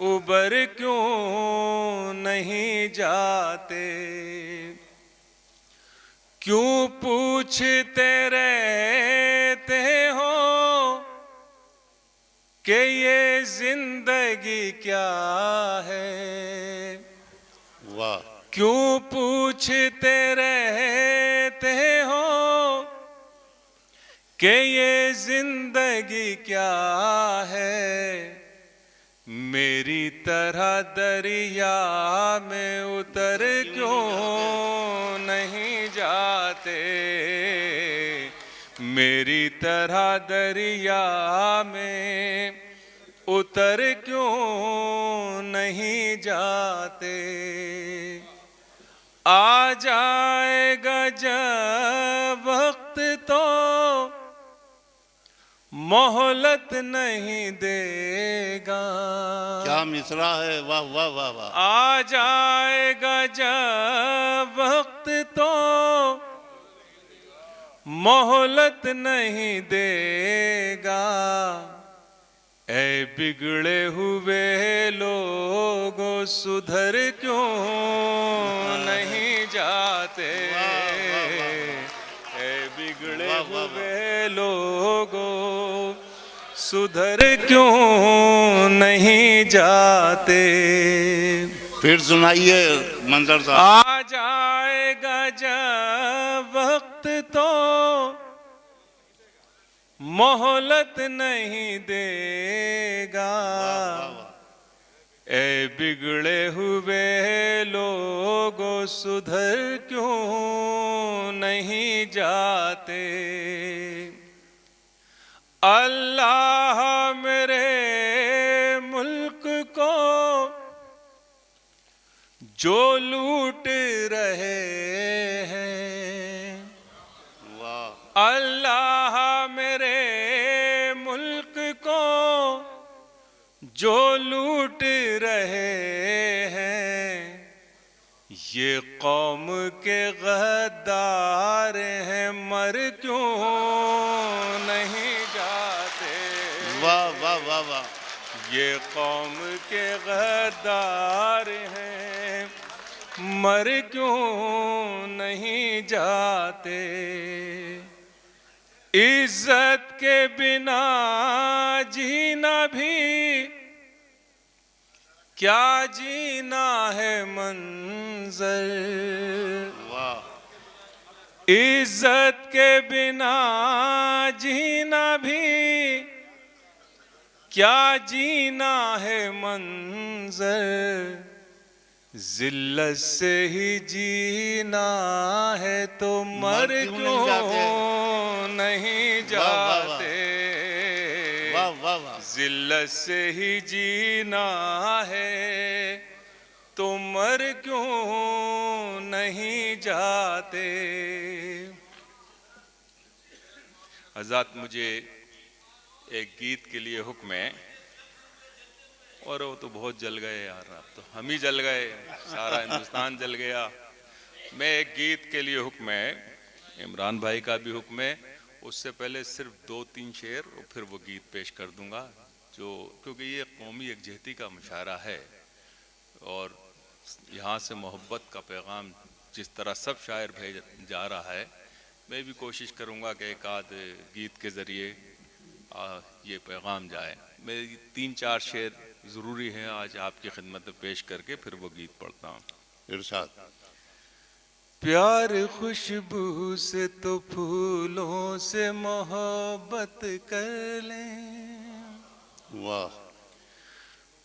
उबर क्यों नहीं जाते। क्यों पूछते रहते हो कि ये जिंदगी क्या है। वाह। क्यों पूछते रहते हो कि ये जिंदगी क्या है। मेरी तरह दरिया में उतर क्यों नहीं जाते। मेरी तरह दरिया में उतर क्यों नहीं जाते। आ जाएगा जब वक्त तो मोहलत नहीं देगा। क्या मिसरा है। वाह वाह वाह वाह। आ जाएगा जब वक्त तो मोहलत नहीं देगा। ऐ बिगड़े हुए लोगों सुधर क्यों नहीं जाते। ऐ बिगड़े हुए लोगों सुधर क्यों नहीं जाते। फिर सुनाइए मंजर साहब। आ जाएगा जब वक्त तो मोहलत नहीं देगा। ऐ बिगड़े हुए लोगों सुधर क्यों नहीं जाते। अल्लाह मेरे मुल्क को जो लूट रहे हैं। वाह। अल्लाह मेरे मुल्क को जो लूट रहे हैं। ये कौम के गद्दार हैं, मर क्यों नहीं जाते। वाह वाह वाह वाह। ये कौम के गद्दार हैं, मर क्यों नहीं जाते। इज्जत के बिना जीना भी क्या जीना है मंजर। वाह। इज्जत के बिना जीना भी क्या जीना है मंजर। जिल्लत से ही जीना है तो मर क्यों नहीं जाते। वाह वाह वाह। जिल्लत से ही जीना है तो मर क्यों नहीं जाते। हज़रत मुझे एक गीत के लिए हुक्म है, और वो तो बहुत जल गए यार, अब तो हम ही जल गए, सारा हिंदुस्तान जल गया। मैं एक गीत के लिए हुक्म है, इमरान भाई का भी हुक्म है, उससे पहले सिर्फ 2-3 शेर और फिर वो गीत पेश कर दूंगा, जो क्योंकि ये कौमी यकजहती का मुशायरा है और यहाँ से मोहब्बत का पैगाम जिस तरह सब शायर भेज जा रहा है, मैं भी कोशिश करूँगा कि एक आध गीत के ज़रिए ये पैगाम जाए। मेरी 3-4 शेर ज़रूरी है आज आपकी खिदमत में पेश करके फिर वो गीत पढ़ता हूँ। इरशाद। प्यार खुशबू से तो फूलों से मोहब्बत कर लें, वाह।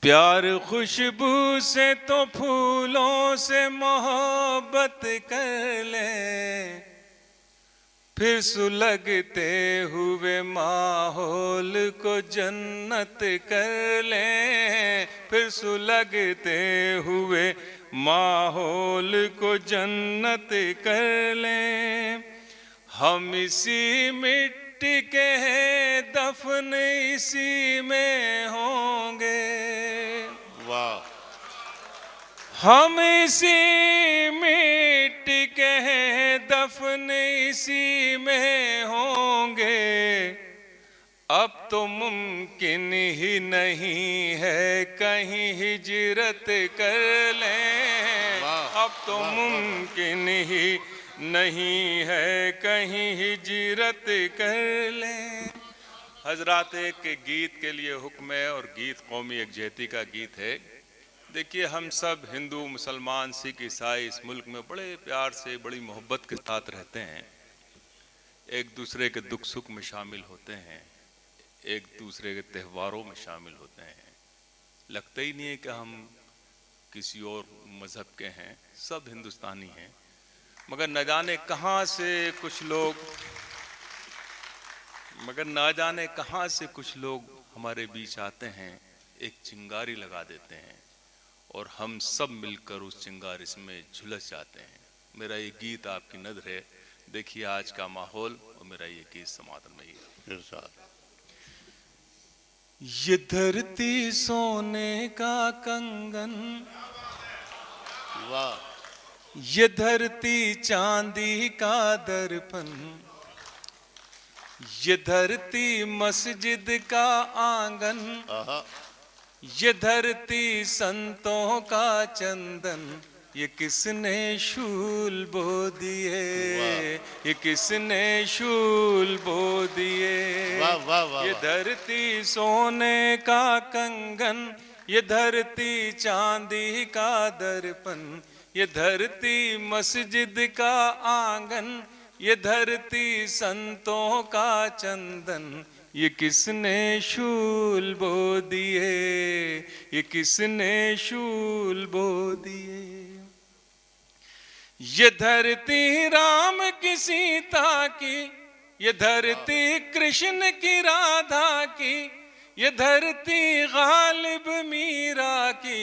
प्यार खुशबू से तो फूलों से मोहब्बत कर लें, फिर सुलगते हुए माहौल को जन्नत कर लें, फिर सुलगते हुए माहौल को जन्नत कर लें। हम इसी मिट्टी के हैं, दफन इसी में होंगे, वाह। हम इसी मिट्टी के हैं, दफन इसी में होंगे। अब तो मुमकिन ही नहीं है कहीं हिजरत कर लें, वाह, अब तो वाह, वाह, मुमकिन ही नहीं है कहीं हिजरत कर लें। हजरात, एक गीत के लिए हुक्म है और गीत कौमी यकजहती का गीत है। देखिए, हम सब हिंदू, मुसलमान, सिख, ईसाई इस मुल्क में बड़े प्यार से, बड़ी मोहब्बत के साथ रहते हैं, एक दूसरे के दुख सुख में शामिल होते हैं, एक दूसरे के त्योहारों में शामिल होते हैं। लगता ही नहीं है कि हम किसी और मज़हब के हैं, सब हिंदुस्तानी हैं। मगर न जाने कहाँ से कुछ लोग हमारे बीच आते हैं, एक चिंगारी लगा देते हैं और हम सब मिलकर उस चिंगारी में झुलस जाते हैं। मेरा ये गीत आपकी नज़र है, देखिए आज का माहौल, और मेरा ये गीत समाधान में ही। इरशाद। ये धरती सोने का कंगन, वाह। ये धरती चांदी का दर्पण, ये धरती मस्जिद का आंगन, आहा। ये धरती संतों का चंदन, ये किसने शूल बो दिए, ये किसने शूल बो दिए। वाह वाह वाह। ये धरती सोने का कंगन, ये धरती चांदी का दर्पण, ये धरती मस्जिद का आंगन, ये धरती संतों का चंदन, ये किसने शूल बो दिए, ये किसने शूल बो दिए। ये धरती राम की सीता की, ये धरती कृष्ण की राधा की, ये धरती गालिब मीरा की,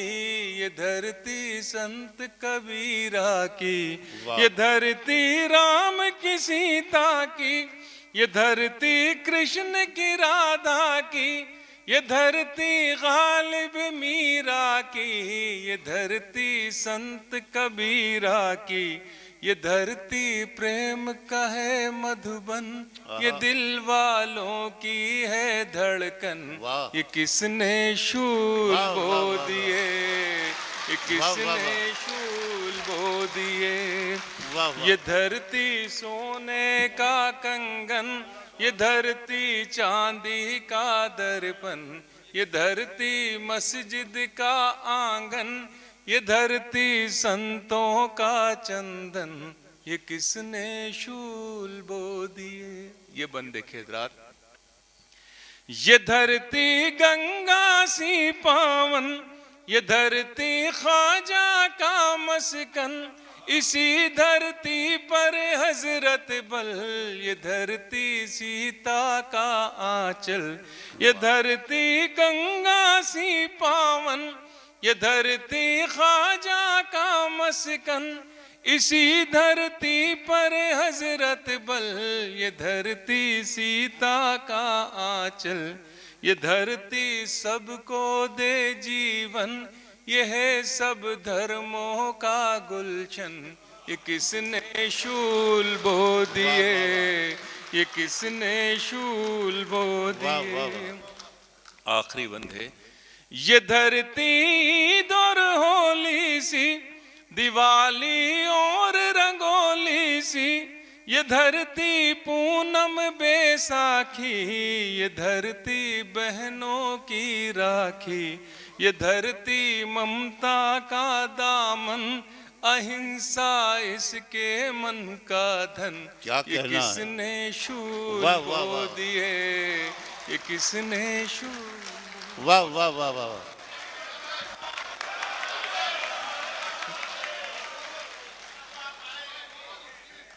ये धरती संत कबीरा की। ये धरती राम की सीता की, ये धरती कृष्ण की राधा की, ये धरती गालिब मीरा की, ये धरती संत कबीरा की। ये धरती प्रेम का है मधुबन, ये दिल वालों की है धड़कन, ये किसने शूल बो दिए, ये किसने शूल बो दिए। ये धरती सोने का कंगन, ये धरती चांदी का दर्पण, ये धरती मस्जिद का आंगन, ये धरती संतों का चंदन, ये किसने शूल बो दिए। ये बंद देखिए हज़रात, ये धरती गंगा सी पावन, ये धरती ख्वाजा का मस्कन, इसी धरती पर हजरत बल, ये धरती सीता का आंचल। ये धरती गंगा सी पावन, ये धरती ख्वाजा का मस्कन, इसी धरती पर हजरत बल, ये धरती सीता का आंचल। ये धरती सबको दे जीवन, ये है सब धर्मों का गुलशन। ये किसने शूल बो दिए, ये किसने शूल बो वाह वाह दिए। वाह। आखिरी बंद है। ये धरती दौर होली सी, दिवाली और रंगोली सी, ये धरती पूनम बैसाखी, ये धरती बहनों की राखी, ये धरती ममता का दामन, अहिंसा इसके मन का धन। क्या ये कहना है। किसने शूल वाह, वाह, बो वाह। दिए, ये किसने शूल। वाह वाह वाह वाह वाह।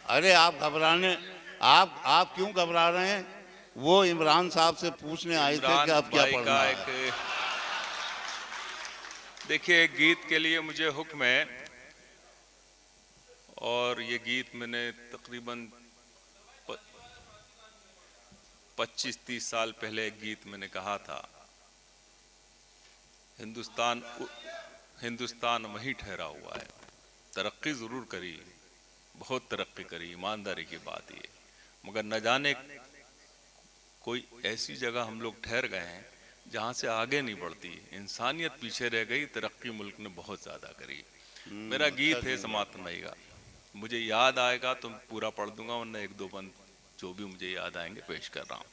अरे आप घबराने, आप क्यों घबरा रहे हैं? वो इमरान साहब से पूछने आए थे कि अब क्या भाई पढ़ना का है। एक, देखिए एक गीत के लिए मुझे हुक्म है, और ये गीत मैंने तकरीबन 25-30 साल पहले एक गीत मैंने कहा था। हिंदुस्तान वहीं ठहरा हुआ है, तरक्की जरूर करी, बहुत तरक्की करी, ईमानदारी की बात ये, मगर न जाने कोई ऐसी जगह हम लोग ठहर गए हैं जहां से आगे नहीं बढ़ती, इंसानियत पीछे रह गई, तरक्की मुल्क ने बहुत ज्यादा करी। मेरा गीत है समातन भाई का, मुझे याद आएगा तो पूरा पढ़ दूंगा, वरना एक दो बंद जो भी मुझे याद आएंगे पेश कर रहा हूं।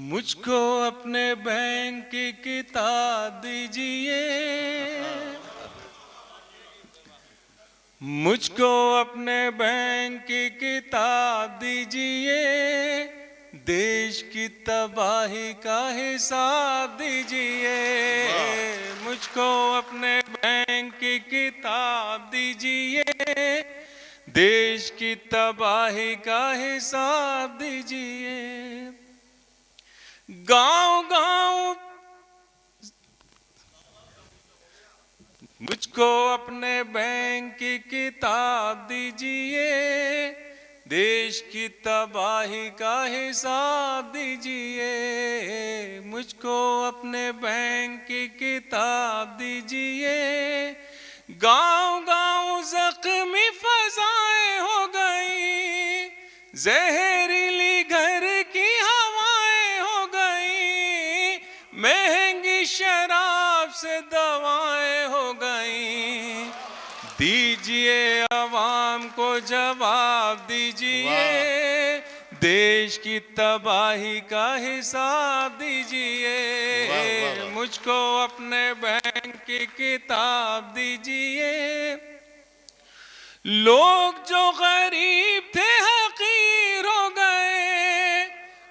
मुझको अपने बैंक की किताब दीजिए, मुझको अपने बैंक की किताब दीजिए, देश की तबाही का हिसाब दीजिए। मुझको अपने बैंक की किताब दीजिए, देश की तबाही का हिसाब दीजिए। गांव गांव मुझको अपने बैंक की किताब दीजिए, देश की तबाही का हिसाब दीजिए। मुझको अपने बैंक की किताब दीजिए। गांव गांव जख्मी फजाएं हो गई, जहरीली घर की हवाएं हो गई, महंगी शराब से दवाएं हो गई। दीजिए अवाम को जवाब दीजिए, देश की तबाही का हिसाब दीजिए। मुझको अपने बैंक की किताब दीजिए। लोग जो गरीब थे हकीर हो गए,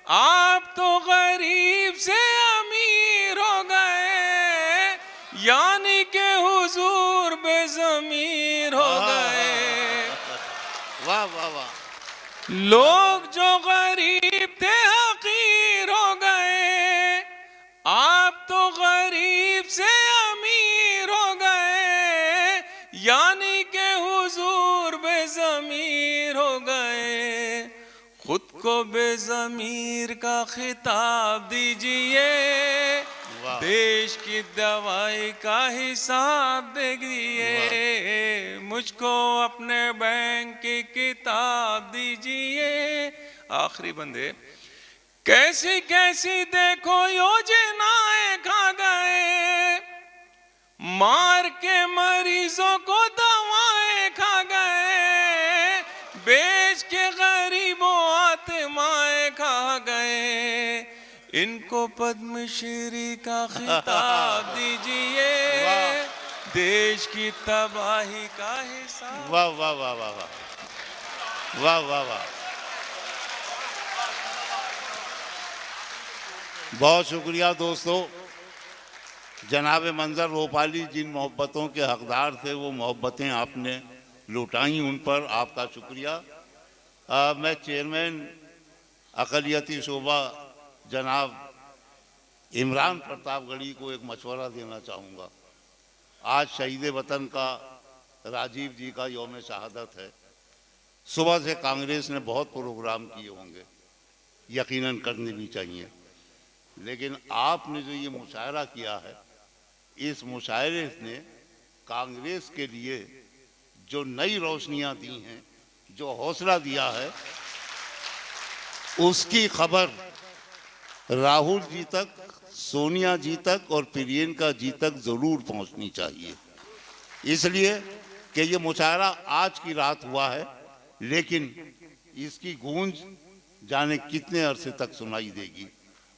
आप तो गरीब से अमीर हो गए, यानी के हुजूर बेज़मीर हो गए। वाह वाह वाह। लोग जो गरीब थे हकीर हो गए, आप तो गरीब से अमीर हो गए, यानी के हुजूर बेज़मीर हो गए। खुद को बेज़मीर का खिताब दीजिए, देश की दवाई का हिसाब दीजिए। मुझको अपने बैंक की किताब दीजिए। आखिरी बंदे, कैसी कैसी देखो योजनाएं खा गए, मार के मरीजों को दवाएं खा गए, बेच के गरीबों आत्माएं खा गए। इनको पद्मश्री का खिताब दीजिए, देश की तबाही का हिसाब। वाह वाह वाह वाह वाह वाह वाह वाह। बहुत शुक्रिया दोस्तों। जनाब मंजर भोपाली जिन मोहब्बतों के हकदार थे, वो मोहब्बतें आपने लुटाई, उन पर आपका शुक्रिया। मैं चेयरमैन अक़लियती शोबा जनाब इमरान प्रतापगढ़ी को एक मशवरा देना चाहूँगा। आज शहीद वतन का राजीव जी का यौम शहादत है। सुबह से कांग्रेस ने बहुत प्रोग्राम किए होंगे, यकीनन करने भी चाहिए। लेकिन आपने जो ये मुशायरा किया है, इस मुशायरे ने कांग्रेस के लिए जो नई रोशनियां दी हैं, जो हौसला दिया है, उसकी खबर राहुल जी तक, सोनिया जी तक और प्रियंका जी तक जरूर पहुंचनी चाहिए। इसलिए कि ये मुशायरा आज की रात हुआ है, लेकिन इसकी गूंज जाने कितने अरसे तक सुनाई देगी।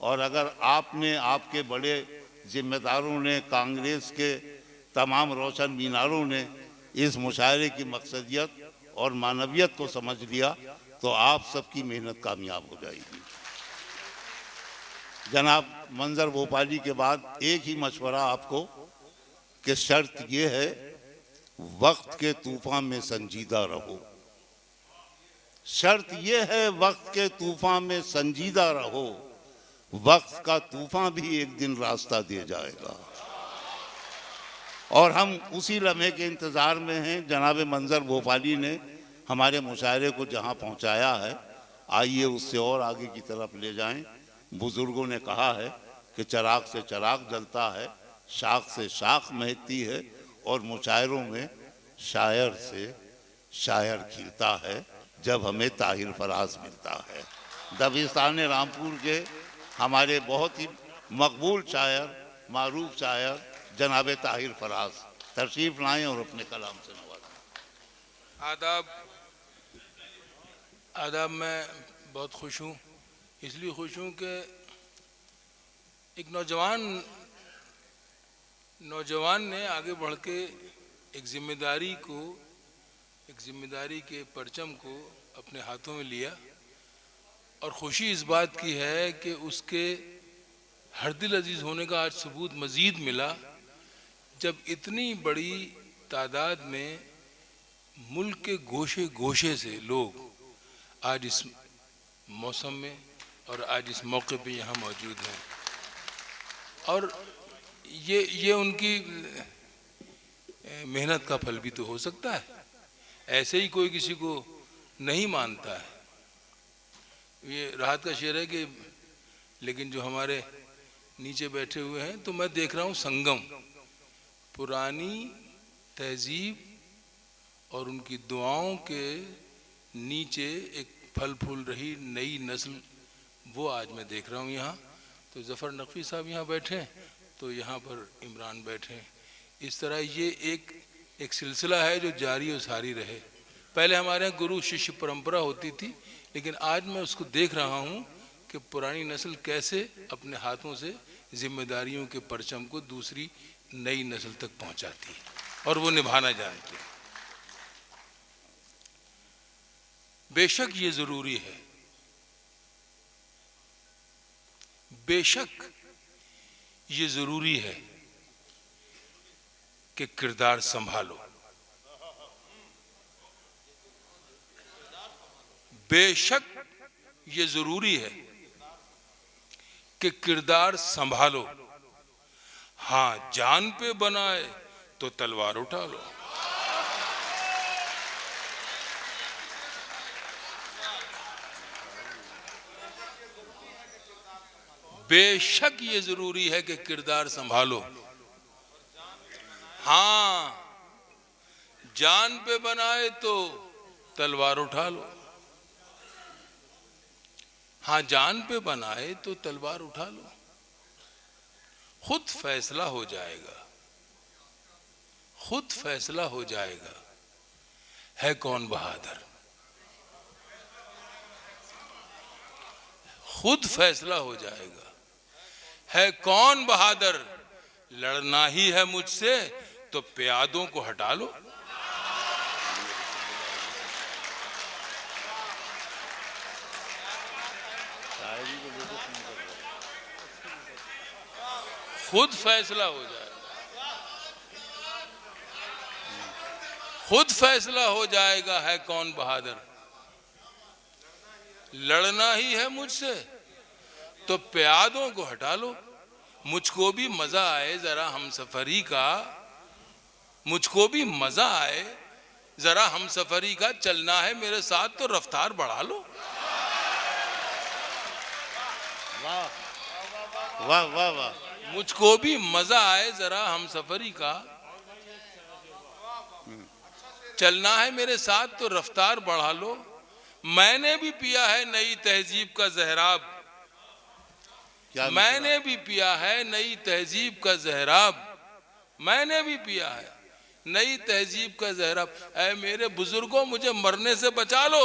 और अगर आपने, आपके बड़े जिम्मेदारों ने, कांग्रेस के तमाम रोशन मीनारों ने इस मुशायरे की मकसदियत और मानवियत को समझ लिया, तो आप सबकी मेहनत कामयाब हो जाएगी। जनाब मंजर भोपाली के बाद एक ही मशवरा आपको कि शर्त ये है, वक्त के तूफान में संजीदा रहो। शर्त ये है, वक्त के तूफान में संजीदा रहो, वक्त का तूफान भी एक दिन रास्ता दे जाएगा। और हम उसी लम्हे के इंतज़ार में हैं। जनाब मंजर भोपाली ने हमारे मुशायरे को जहां पहुंचाया है, आइए उससे और आगे की तरफ ले जाएं। बुजुर्गों ने कहा है कि चिराग से चिराग जलता है, शाख से शाख महकती है, और मुशायरों में शायर से शायर खिलता है जब हमें ताहिर फराज मिलता है। दबिस्तान रामपुर के हमारे बहुत ही मकबूल शायर, मारूफ शायर जनाब ताहिर फराज तशरीफ लाएं और अपने कलाम से नवाजें। आदाब। मैं बहुत खुश हूँ, इसलिए खुश हूँ कि एक नौजवान ने आगे बढ़ के एक जिम्मेदारी के परचम को अपने हाथों में लिया। और खुशी इस बात की है कि उसके हर दिल अजीज होने का आज सबूत मजीद मिला, जब इतनी बड़ी तादाद में मुल्क के गोशे गोशे से लोग आज इस मौसम में और आज इस मौके पे यहाँ मौजूद हैं। और ये उनकी मेहनत का फल भी तो हो सकता है, ऐसे ही कोई किसी को नहीं मानता है। ये राहत का शेर है कि लेकिन जो हमारे नीचे बैठे हुए हैं, तो मैं देख रहा हूँ संगम, पुरानी तहजीब और उनकी दुआओं के नीचे एक फल फूल रही नई नस्ल, वो आज मैं देख रहा हूँ यहाँ। तो ज़फ़र नकवी साहब यहाँ बैठे हैं, तो यहाँ पर इमरान बैठे हैं। इस तरह ये एक सिलसिला है जो जारी और सारी रहे। पहले हमारे यहाँ गुरु शिष्य परंपरा होती थी, लेकिन आज मैं उसको देख रहा हूँ कि पुरानी नस्ल कैसे अपने हाथों से जिम्मेदारियों के परचम को दूसरी नई नस्ल तक पहुँचाती है और वो निभाना जानती है। बेशक ये ज़रूरी है, बेशक ये ज़रूरी है कि किरदार संभालो, बेशक ये ज़रूरी है कि किरदार संभालो। हाँ, जान पे बनाए तो तलवार उठा लो। बेशक ये जरूरी है कि किरदार संभालो। हाँ, जान पे बनाए तो तलवार उठा लो। हाँ, जान पे बनाए तो तलवार उठा लो। खुद फैसला हो जाएगा, खुद फैसला हो जाएगा, है कौन बहादुर। खुद फैसला हो जाएगा, है कौन बहादुर। लड़ना ही है मुझसे तो प्यादों को हटा लो। खुद फैसला हो जाएगा, खुद फैसला हो जाएगा, है कौन बहादुर। लड़ना ही है मुझसे तो प्यादों को हटा लो। मुझको भी मजा आए जरा हमसफरी का, मुझको भी मजा आए जरा हमसफरी का। चलना है मेरे साथ तो रफ्तार बढ़ा लो। वाह, वाह वाह वाह। मुझको भी मजा आए जरा हम सफरी का, चलना है मेरे साथ तो रफ्तार बढ़ा लो। मैंने भी पिया है नई तहजीब का जहराब, क्या मैंने भी पिया है नई तहजीब का जहराब, मैंने भी पिया है नई तहजीब का जहराब। ऐ मेरे बुजुर्गों मुझे मरने से बचा लो,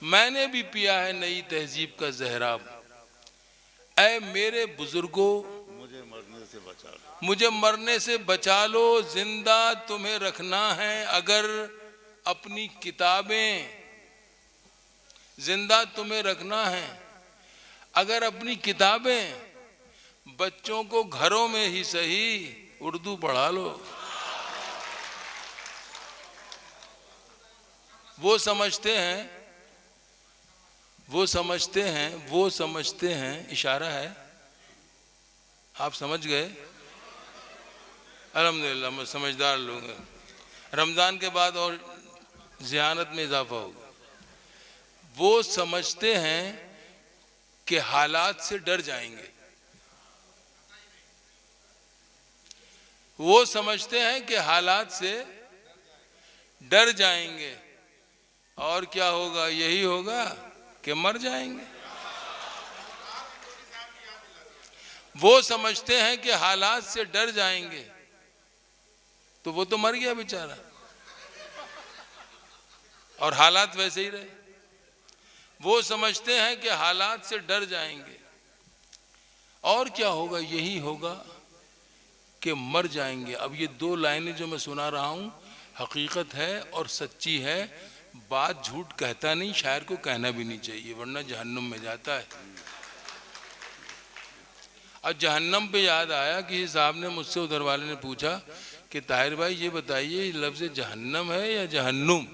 मैंने भी पिया है नई तहजीब का जहराब। ऐ मेरे बुजुर्गों मुझे मरने से बचा लो, मुझे मरने से बचा लो। जिंदा तुम्हें रखना है अगर अपनी किताबें, जिंदा तुम्हें रखना है अगर अपनी किताबें, बच्चों को घरों में ही सही उर्दू पढ़ा लो। वो समझते हैं, इशारा है, आप समझ गए? अल्हम्दुलिल्लाह समझदार लोग हैं। रमजान के बाद और ज़ियानत में इजाफा होगा। वो समझते हैं कि हालात से डर जाएंगे, वो समझते हैं कि हालात से डर जाएंगे और क्या होगा, यही होगा कि मर जाएंगे। वो समझते हैं कि हालात से डर जाएंगे, तो वो तो मर गया बेचारा और हालात वैसे ही रहे। वो समझते हैं कि हालात से डर जाएंगे और क्या होगा, यही होगा कि मर जाएंगे। अब ये दो लाइनें जो मैं सुना रहा हूं हकीकत है और सच्ची है। बात झूठ कहता नहीं, शायर को कहना भी नहीं चाहिए वरना जहन्नुम में जाता है। और जहन्नम पे याद आया, किसी साहब ने मुझसे, उधर वाले ने पूछा कि ताहिर भाई ये बताइए लफ्ज़ जहन्नम है या जहन्नुम?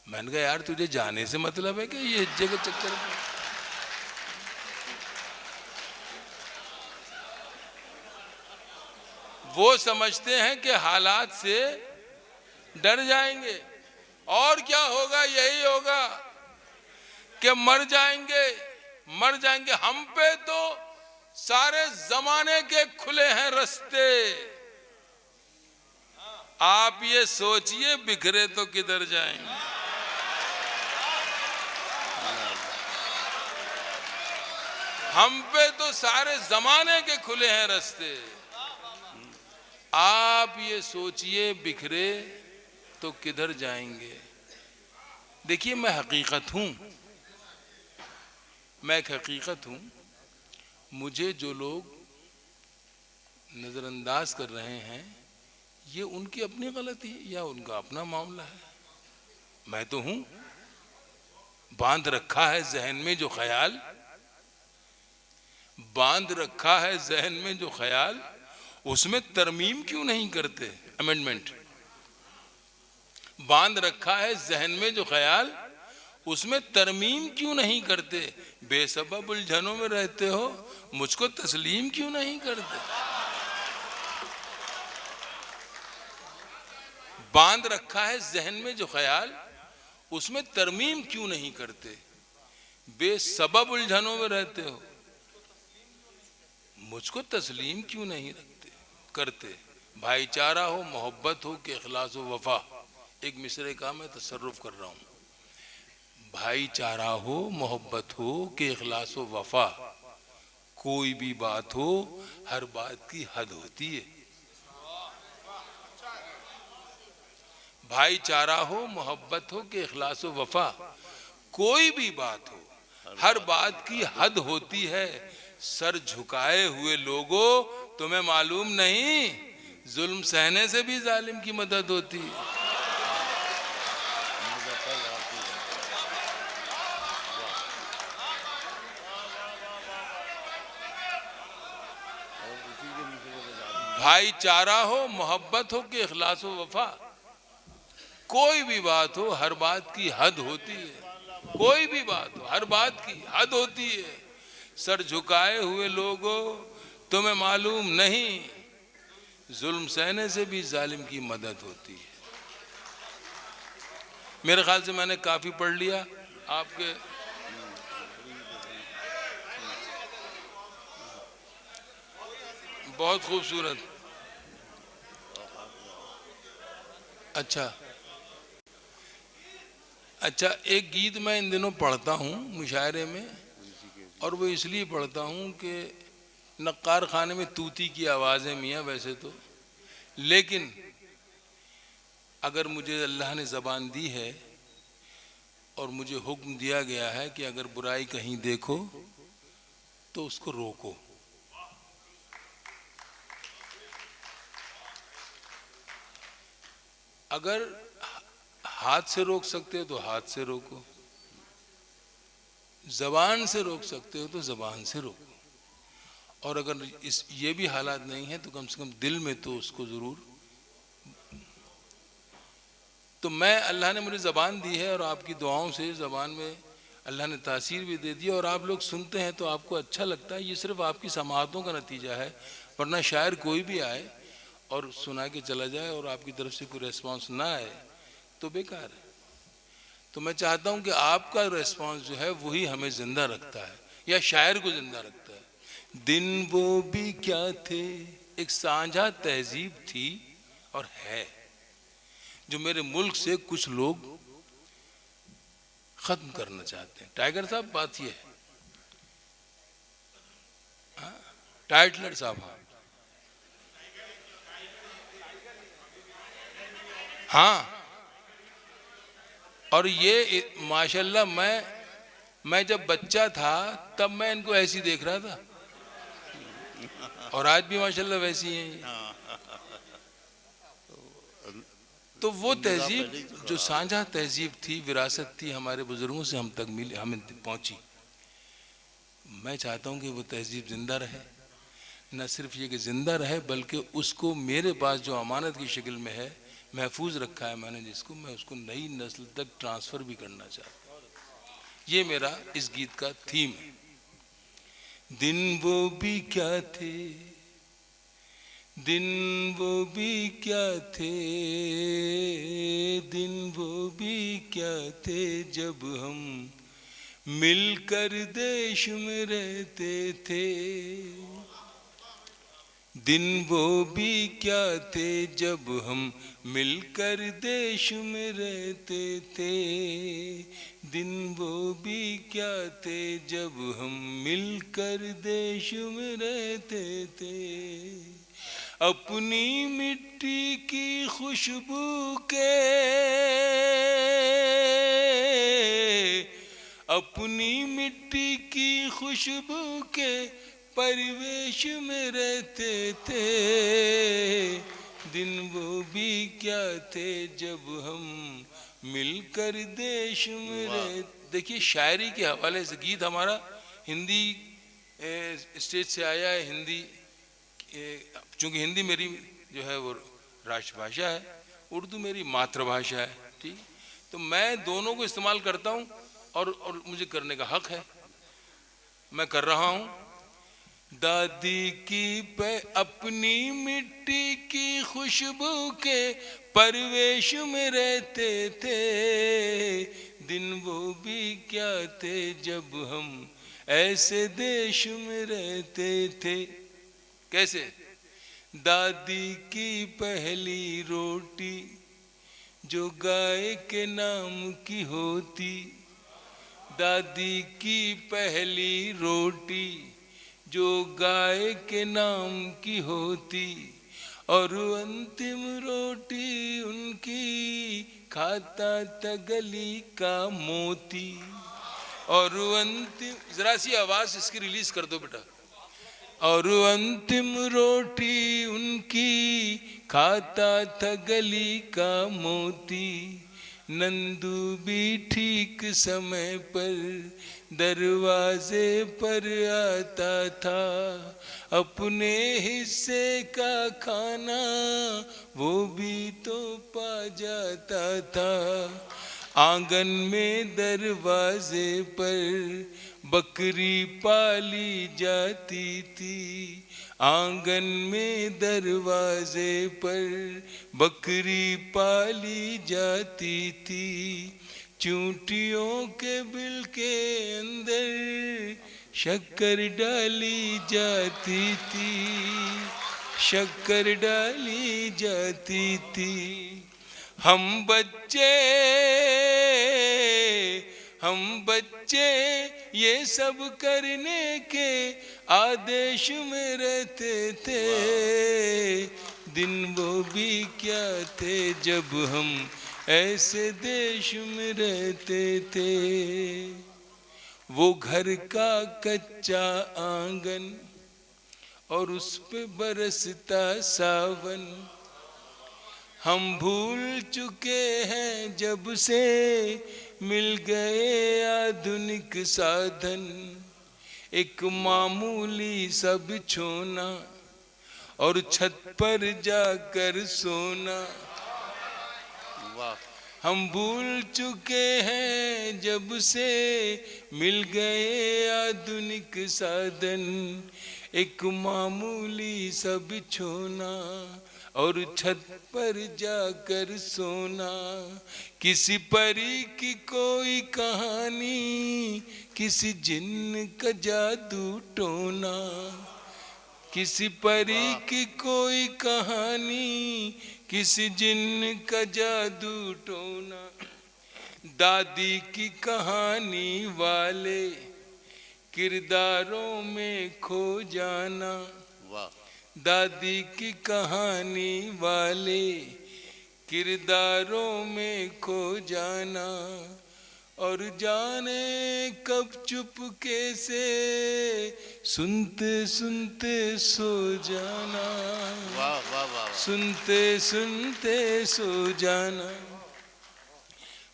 मैंने कहा यार तुझे जाने से मतलब है कि ये जगह चक्कर में? वो समझते हैं कि हालात से डर जाएंगे और क्या होगा, यही होगा कि मर जाएंगे, मर जाएंगे। हम पे तो सारे जमाने के खुले हैं रास्ते, आप ये सोचिए बिखरे तो किधर जाएंगे। हम पे तो सारे जमाने के खुले हैं रास्ते, आप ये सोचिए बिखरे तो किधर जाएंगे। देखिए मैं हकीकत हूं, मैं एक हकीकत हूं। मुझे जो लोग नजरअंदाज कर रहे हैं ये उनकी अपनी गलती या उनका अपना मामला है। मैं तो हूं, बांध रखा है जहन में जो ख्याल, बांध रखा है जहन में जो ख्याल, उसमें तरमीम क्यों नहीं करते, अमेंडमेंट। बांध रखा है जहन में जो ख्याल, उसमें तरमीम क्यों नहीं करते। बेसबब उलझनों में रहते हो, मुझको तस्लीम क्यों नहीं करते। बांध रखा है जहन में जो ख्याल, उसमें तरमीम क्यों नहीं करते। बेसबब उलझनों में रहते हो, मुझको तस्लीम क्यों नहीं करते। भाईचारा हो, मोहब्बत हो कि इखलास हो वफा। एक मिसरे का मैं तसर्रुफ कर रहा हूं। भाईचारा हो, मोहब्बत हो कि इखलास हो वफा, कोई भी बात हो हर बात की हद होती है। भाईचारा हो, मोहब्बत हो कि इखलास हो वफा, कोई भी बात हो हर बात की हद होती है। सर झुकाए हुए लोगों तुम्हें मालूम नहीं, जुल्म सहने से भी जालिम की मदद होती है। भाईचारा हो, मोहब्बत हो कि इखलास हो वफा, कोई भी बात हो हर बात की हद होती है। कोई भी बात हो हर बात की हद होती है। सर झुकाए हुए लोगों तुम्हें मालूम नहीं, जुल्म सहने से भी जालिम की मदद होती है। मेरे ख्याल से मैंने काफी पढ़ लिया। आपके बहुत खूबसूरत। अच्छा अच्छा, एक गीत मैं इन दिनों पढ़ता हूँ मुशायरे में, और वो इसलिए पढ़ता हूँ कि नक्कार खाने में तूती की आवाज़ है मियाँ वैसे तो, लेकिन अगर मुझे अल्लाह ने ज़बान दी है और मुझे हुक्म दिया गया है कि अगर बुराई कहीं देखो तो उसको रोको। अगर हाथ से रोक सकते हो तो हाथ से रोको, जबान से रोक सकते हो तो जबान से रोको, और अगर इस ये भी हालात नहीं है तो कम से कम दिल में तो उसको जरूर। तो मैं, अल्लाह ने मुझे जबान दी है और आपकी दुआओं से जबान में अल्लाह ने तासीर भी दे दी, और आप लोग सुनते हैं तो आपको अच्छा लगता है, ये सिर्फ आपकी समाअतों का नतीजा है। वरना शायर कोई भी आए और सुना के चला जाए और आपकी तरफ से कोई रेस्पॉन्स ना आए तो बेकार है। तो मैं चाहता हूं कि आपका रेस्पॉन्स जो है वही हमें जिंदा रखता है, या शायर को जिंदा रखता है। दिन वो भी क्या थे, एक साझा तहजीब थी और है, जो मेरे मुल्क से कुछ लोग खत्म करना चाहते हैं। टाइगर साहब, बात ये है, हाँ? टाइटलर साहब, हाँ। और ये माशाल्लाह, मैं जब बच्चा था तब मैं इनको ऐसी देख रहा था, और आज भी माशाल्लाह वैसी हैं ये। तो वो तहजीब जो साझा तहजीब थी, विरासत थी, हमारे बुजुर्गों से हम तक मिली, हमें पहुंची। मैं चाहता हूं कि वो तहजीब जिंदा रहे, न सिर्फ ये कि जिंदा रहे बल्कि उसको मेरे पास जो अमानत की शक्ल में है, महफूज रखा है मैंने जिसको, मैं उसको नई नस्ल तक ट्रांसफ़र भी करना चाहता हूँ। ये मेरा इस गीत का थीम है। दिन वो भी क्या थे, दिन वो भी क्या थे, दिन वो भी क्या थे, जब हम मिलकर देश में रहते थे। दिन वो भी क्या थे जब हम मिलकर देश में रहते थे। दिन वो भी क्या थे जब हम मिलकर देश में रहते थे। अपनी मिट्टी की खुशबू के, अपनी मिट्टी की खुशबू के परिवेश में रहते थे। दिन वो भी क्या थे जब हम मिलकर देश में रह। देखिए, शायरी के हवाले से गीत हमारा हिंदी स्टेज से आया है। हिंदी, चूँकि हिंदी मेरी जो है वो राष्ट्रभाषा है, उर्दू मेरी मातृभाषा है, ठीक। तो मैं दोनों को इस्तेमाल करता हूँ और मुझे करने का हक है, मैं कर रहा हूँ। दादी की पे अपनी मिट्टी की खुशबू के परवेश में रहते थे। दिन वो भी क्या थे जब हम ऐसे देश में रहते थे। कैसे? दादी की पहली रोटी जो गाय के नाम की होती, दादी की पहली रोटी जो गाय के नाम की होती, और अंतिम रोटी उनकी खाता था गली का मोती। और अंतिम, जरा सी आवाज इसकी रिलीज कर दो बेटा। और अंतिम रोटी उनकी खाता था गली का मोती। नंदू भी ठीक समय पर दरवाजे पर आता था, अपने हिस्से का खाना वो भी तो पा जाता था। आंगन में दरवाजे पर बकरी पाली जाती थी, आंगन में दरवाजे पर बकरी पाली जाती थी। चूंटियों के बिल के अंदर शक्कर डाली जाती थी। शक्कर डाली जाती थी। हम बच्चे ये सब करने के आदेश में रहते थे। दिन वो भी क्या थे जब हम ऐसे देश में रहते थे। वो घर का कच्चा आंगन और उस पे बरसता सावन, हम भूल चुके हैं जब से मिल गए आधुनिक साधन। एक मामूली सा बिछोना और छत पर जाकर सोना। वाह, हम भूल चुके हैं जब से मिल गए आधुनिक साधन। एक मामूली सा बिछोना और छत पर जाकर सोना। किसी परी की कोई कहानी, किसी जिन्न का जादू टोना। किसी परी की कोई कहानी, किसी जिन्न का जादू टोना। दादी की कहानी वाले किरदारों में खो जाना। वाह, दादी की कहानी वाले किरदारों में खो जाना। और जाने कब चुपके से सुनते सुनते सो जाना। वाह, वाह, वाह, सुनते सुनते सो जाना।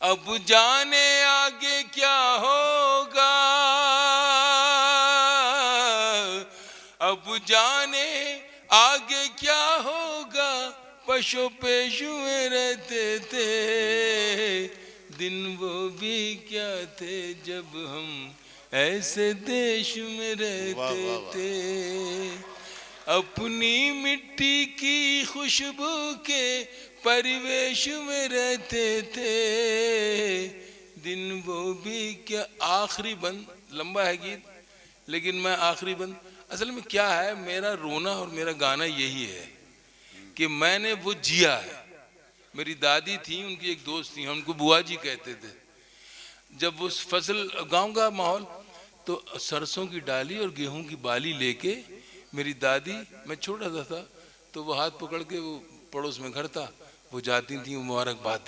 अब जाने आगे क्या होगा, अब जाने आगे क्या होगा। पशु पेशुए रहते थे। दिन वो भी क्या थे जब हम ऐसे देश में रहते वाह, वाह, वाह। थे। अपनी मिट्टी की खुशबू के परिवेश में रहते थे। दिन वो भी क्या। आखिरी बंद, लंबा है गीत लेकिन मैं आखिरी बंद। असल में क्या है, मेरा रोना और मेरा गाना यही है कि मैंने वो जिया है। मेरी दादी थी, उनकी एक दोस्त थी, हम उनको बुआ जी कहते थे। जब वो फसल, गांव का माहौल, तो सरसों की डाली और गेहूं की बाली लेके मेरी दादी, मैं छोटा सा था तो वो हाथ पकड़ के, वो पड़ोस में घर था, वो जाती थी मुबारकबाद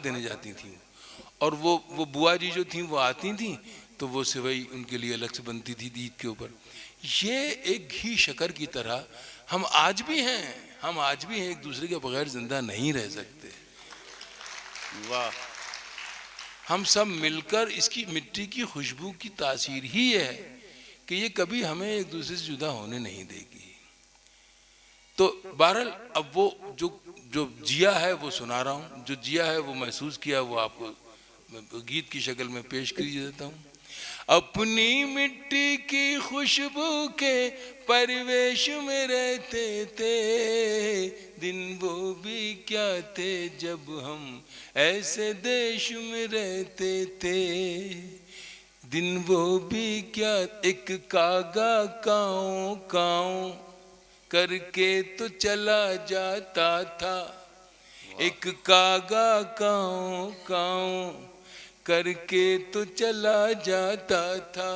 देने जाती थी। और वो बुआ जी जो थी वो आती थी तो वो सेवई उनके लिए अलग से बनती थी ईद के ऊपर। ये एक घी शक्कर की तरह हम आज भी हैं, एक दूसरे के बगैर जिंदा नहीं रह सकते। वाह, हम सब मिलकर, इसकी मिट्टी की खुशबू की तासीर ही है कि ये कभी हमें एक दूसरे से जुदा होने नहीं देगी। तो बहरहाल अब वो जो जिया है वो सुना रहा हूँ, जो जिया है वो महसूस किया वो आपको गीत की शक्ल में पेश कर देता हूँ। अपनी मिट्टी की खुशबू के परिवेश में रहते थे। दिन वो भी क्या थे जब हम ऐसे देश में रहते थे। दिन वो भी क्या। एक कागा काऊ काऊ करके तो चला जाता था। एक कागा काऊ काऊ करके तो चला जाता था।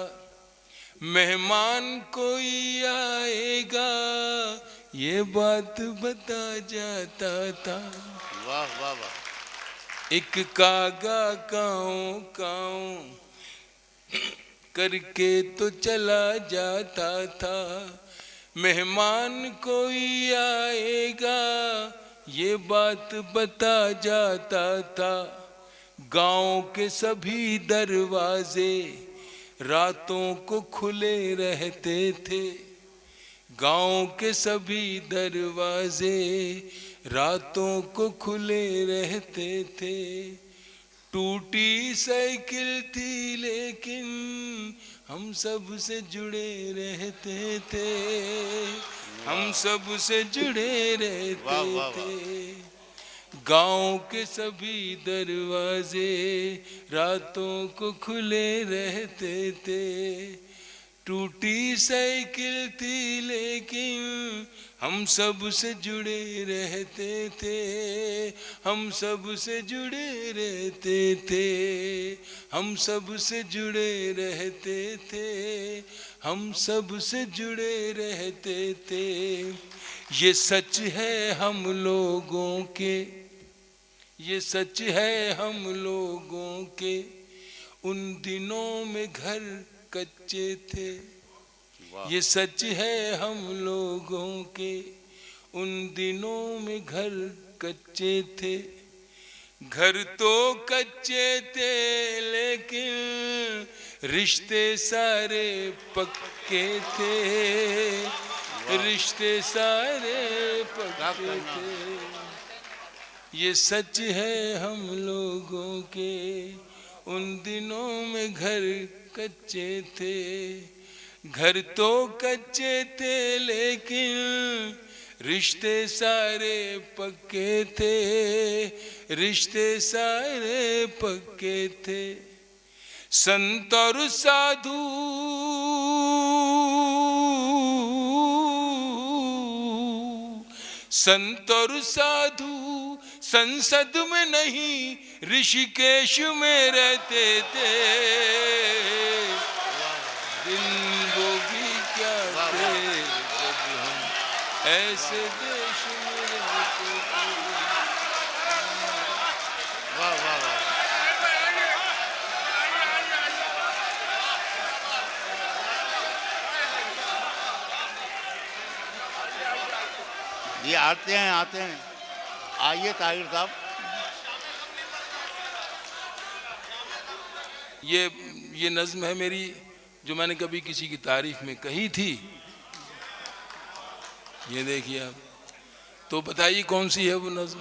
मेहमान कोई आएगा ये बात बता जाता था। वाह, वाह, वाह, एक कागा काऊ काऊ करके तो चला जाता था। मेहमान कोई आएगा ये बात बता जाता था। गांव के सभी दरवाजे रातों को खुले रहते थे। गांव के सभी दरवाजे रातों को खुले रहते थे। टूटी साइकिल थी लेकिन हम सब से जुड़े रहते थे। हम सब से जुड़े रहते वाह, वाह, वाह। थे। गांव के सभी दरवाजे रातों को खुले रहते थे। टूटी साइकिल थी लेकिन हम सब से जुड़े रहते थे, हम सब से जुड़े रहते थे, हम सब से जुड़े रहते थे, हम सब से जुड़े रहते थे। ये सच है हम लोगों के, ये सच है हम लोगों के, उन दिनों में घर कच्चे थे। ये सच है हम लोगों के, उन दिनों में घर कच्चे थे। घर तो कच्चे थे लेकिन रिश्ते सारे पक्के थे, रिश्ते सारे पक्के थे। ये सच है हम लोगों के, उन दिनों में घर कच्चे थे। घर तो कच्चे थे लेकिन रिश्ते सारे पक्के थे, रिश्ते सारे पक्के थे। संत और साधु संत और साधु संसद में नहीं ऋषिकेश में रहते थे। दिन वो भी क्या थे जब हम ऐसे देश में रहते थे। वाह वाह वाह। ये आते हैं, आइए ताहिर साहब। ये नज्म है मेरी, जो मैंने कभी किसी की तारीफ में कही थी। ये देखिए आप, तो बताइए कौन सी है वो नज्म।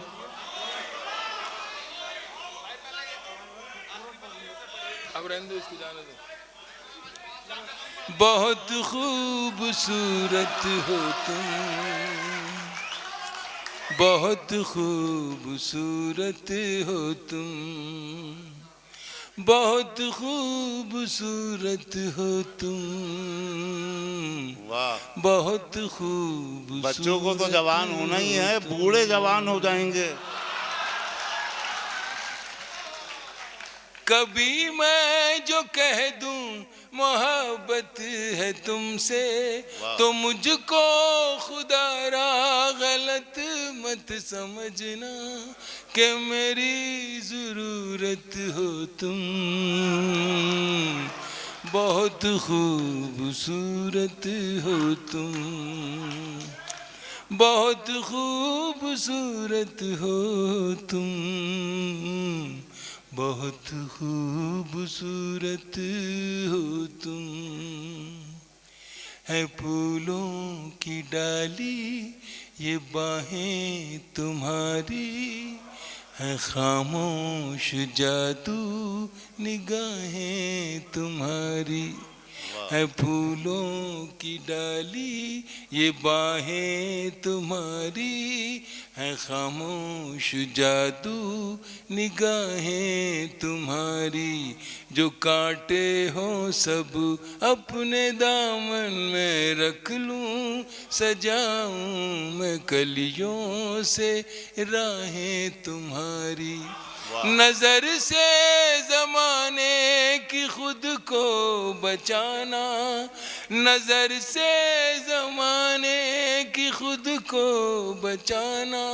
अब रहने दो, इसको जाने दो। बहुत खूबसूरत हो तुम, बहुत खूबसूरत हो तुम, बहुत खूबसूरत हो तुम, वाह। बहुत खूबसूरत। बच्चों को तो जवान होना ही है, बूढ़े जवान हो जाएंगे। कभी मैं जो कह दूं मोहब्बत है तुमसे, तो मुझको खुदारा गलत मत समझना कि मेरी जरूरत हो तुम। बहुत खूबसूरत हो तुम, बहुत खूबसूरत हो तुम, बहुत खूबसूरत हो तुम। है फूलों की डाली ये बाहें तुम्हारी, है खामोश जादू निगाहें तुम्हारी। है फूलों की डाली ये बाहें तुम्हारी, है खामोश जादू निगाहें तुम्हारी। जो कांटे हो सब अपने दामन में रख लूं, सजाऊं मैं कलियों से राहें तुम्हारी। नजर से जमाने की खुद को बचाना, नजर से जमाने की खुद को बचाना।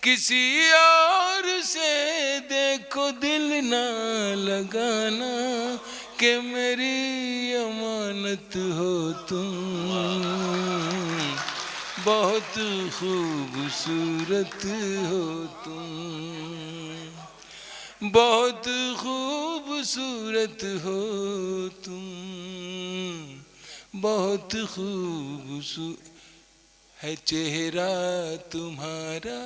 किसी और से देखो दिल ना लगाना, कि मेरी अमानत हो तुम। बहुत खूबसूरत हो तुम, बहुत खूबसूरत हो तुम, बहुत खूबसूरत है चेहरा तुम्हारा,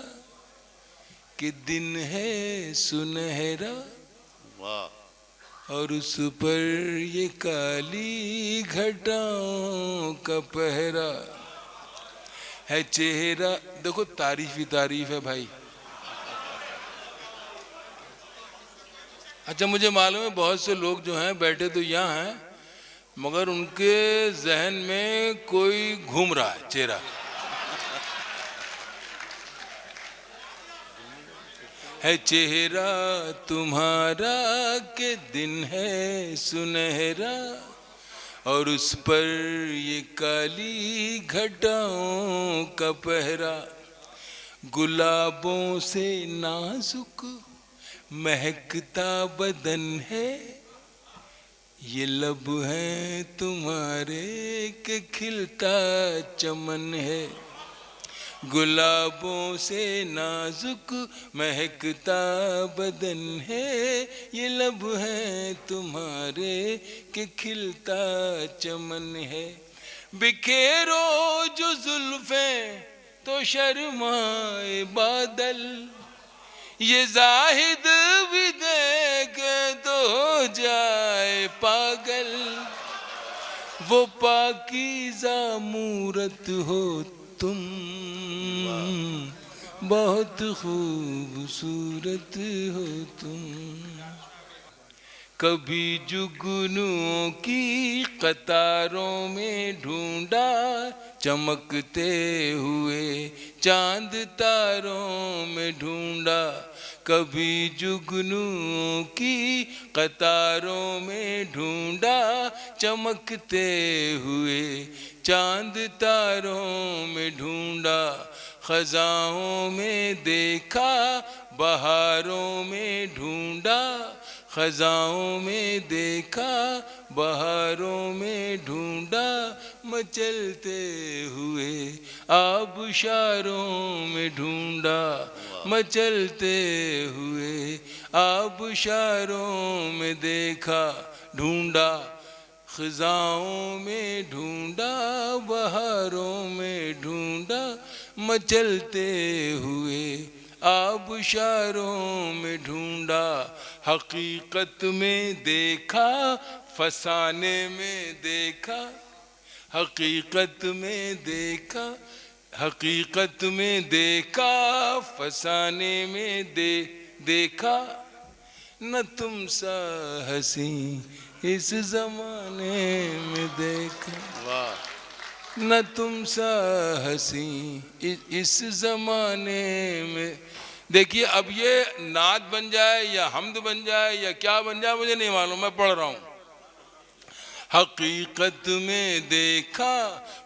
कि दिन है सुनहरा, वाह। और उस पर ये काली घटाओं का पहरा है। चेहरा देखो, तारीफ ही तारीफ है भाई। अच्छा, मुझे मालूम है बहुत से लोग जो हैं बैठे तो यहाँ हैं, मगर उनके जहन में कोई घूम रहा है चेहरा। है चेहरा तुम्हारा के दिन है सुनहरा, और उस पर ये काली घटाओं का पहरा। गुलाबों से नाजुक महकता बदन है, ये लब है तुम्हारे के खिलता चमन है। गुलाबों से नाजुक महकता बदन है, ये लब है तुम्हारे के खिलता चमन है। बिखेरो जो जुल्फें तो शर्माए बादल, ये जाहिद भी देखे तो हो जाए पागल। वो पाकीज़ा मूरत हो तुम, बहुत खूबसूरत हो तुम। कभी जुगनुओं की कतारों में ढूंढा, चमकते हुए चांद तारों में ढूंढा। कभी जुगनुओं की कतारों में ढूंढा, चमकते हुए चांद तारों में ढूंढा। खजाओं में देखा, बहारों में ढूंढा। खजाओं में देखा, बहारों में ढूंढा। मचलते हुए आबशारों में ढूंढा। मचलते हुए आबशारों में देखा ढूंढा। खजाओं में ढूंढा, बहारों में ढूंढा। मचलते हुए आबशारों में ढूंढा। हकीकत में देखा, फसाने में देखा। हकीकत में देखा, हकीकत में देखा, फसाने में देखा। न तुम सा हसी इस जमाने में देखा। वाह। न तुम सा हसी इस जमाने में। देखिए, अब ये नात बन जाए या हमद बन जाए या क्या बन जाए मुझे नहीं मालूम, मैं पढ़ रहा हूँ। हकीकत में देखा,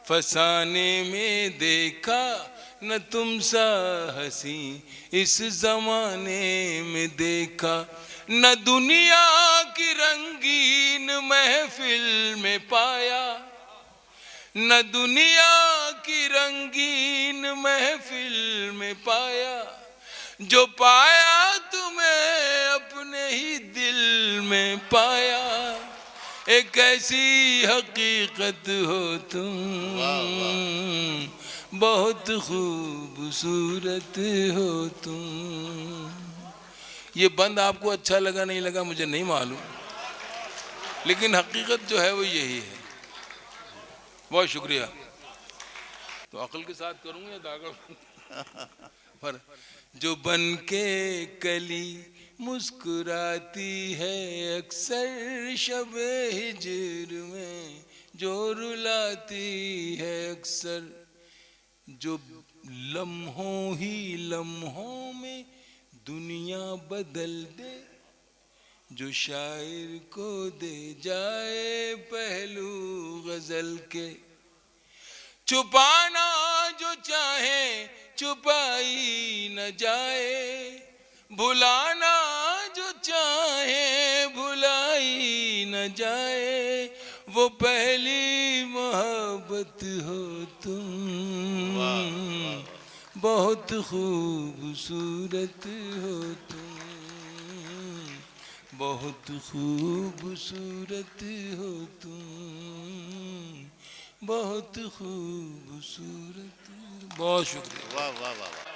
फसाने में देखा। न तुम सा हसी इस जमाने में देखा। न दुनिया की रंगीन महफिल में पाया। न दुनिया की रंगीन महफिल में पाया। जो पाया तुम्हें अपने ही दिल में पाया। एक ऐसी हकीकत हो तुम, बहुत खूबसूरत हो तुम। ये बंद आपको अच्छा लगा नहीं लगा मुझे नहीं मालूम, लेकिन हकीकत जो है वो यही है। बहुत शुक्रिया। तो अक्ल के साथ करूँगा या दागड़ पर। जो बन के कली मुस्कुराती है अक्सर शबे हिजर में, जो रुलाती है अक्सर। जो लम्हों ही लम्हों में दुनिया बदल दे, जो शायर को दे जाए पहलू गजल के। छुपाना जो चाहे छुपाई न जाए, भुलाना जो चाहे भुलाई न जाए। वो पहली मोहब्बत हो तुम, बहुत खूबसूरत हो तुम, बहुत खूबसूरत हो तुम, बहुत खूबसूरत। बहुत शुक्रिया। वाह वाह वाह।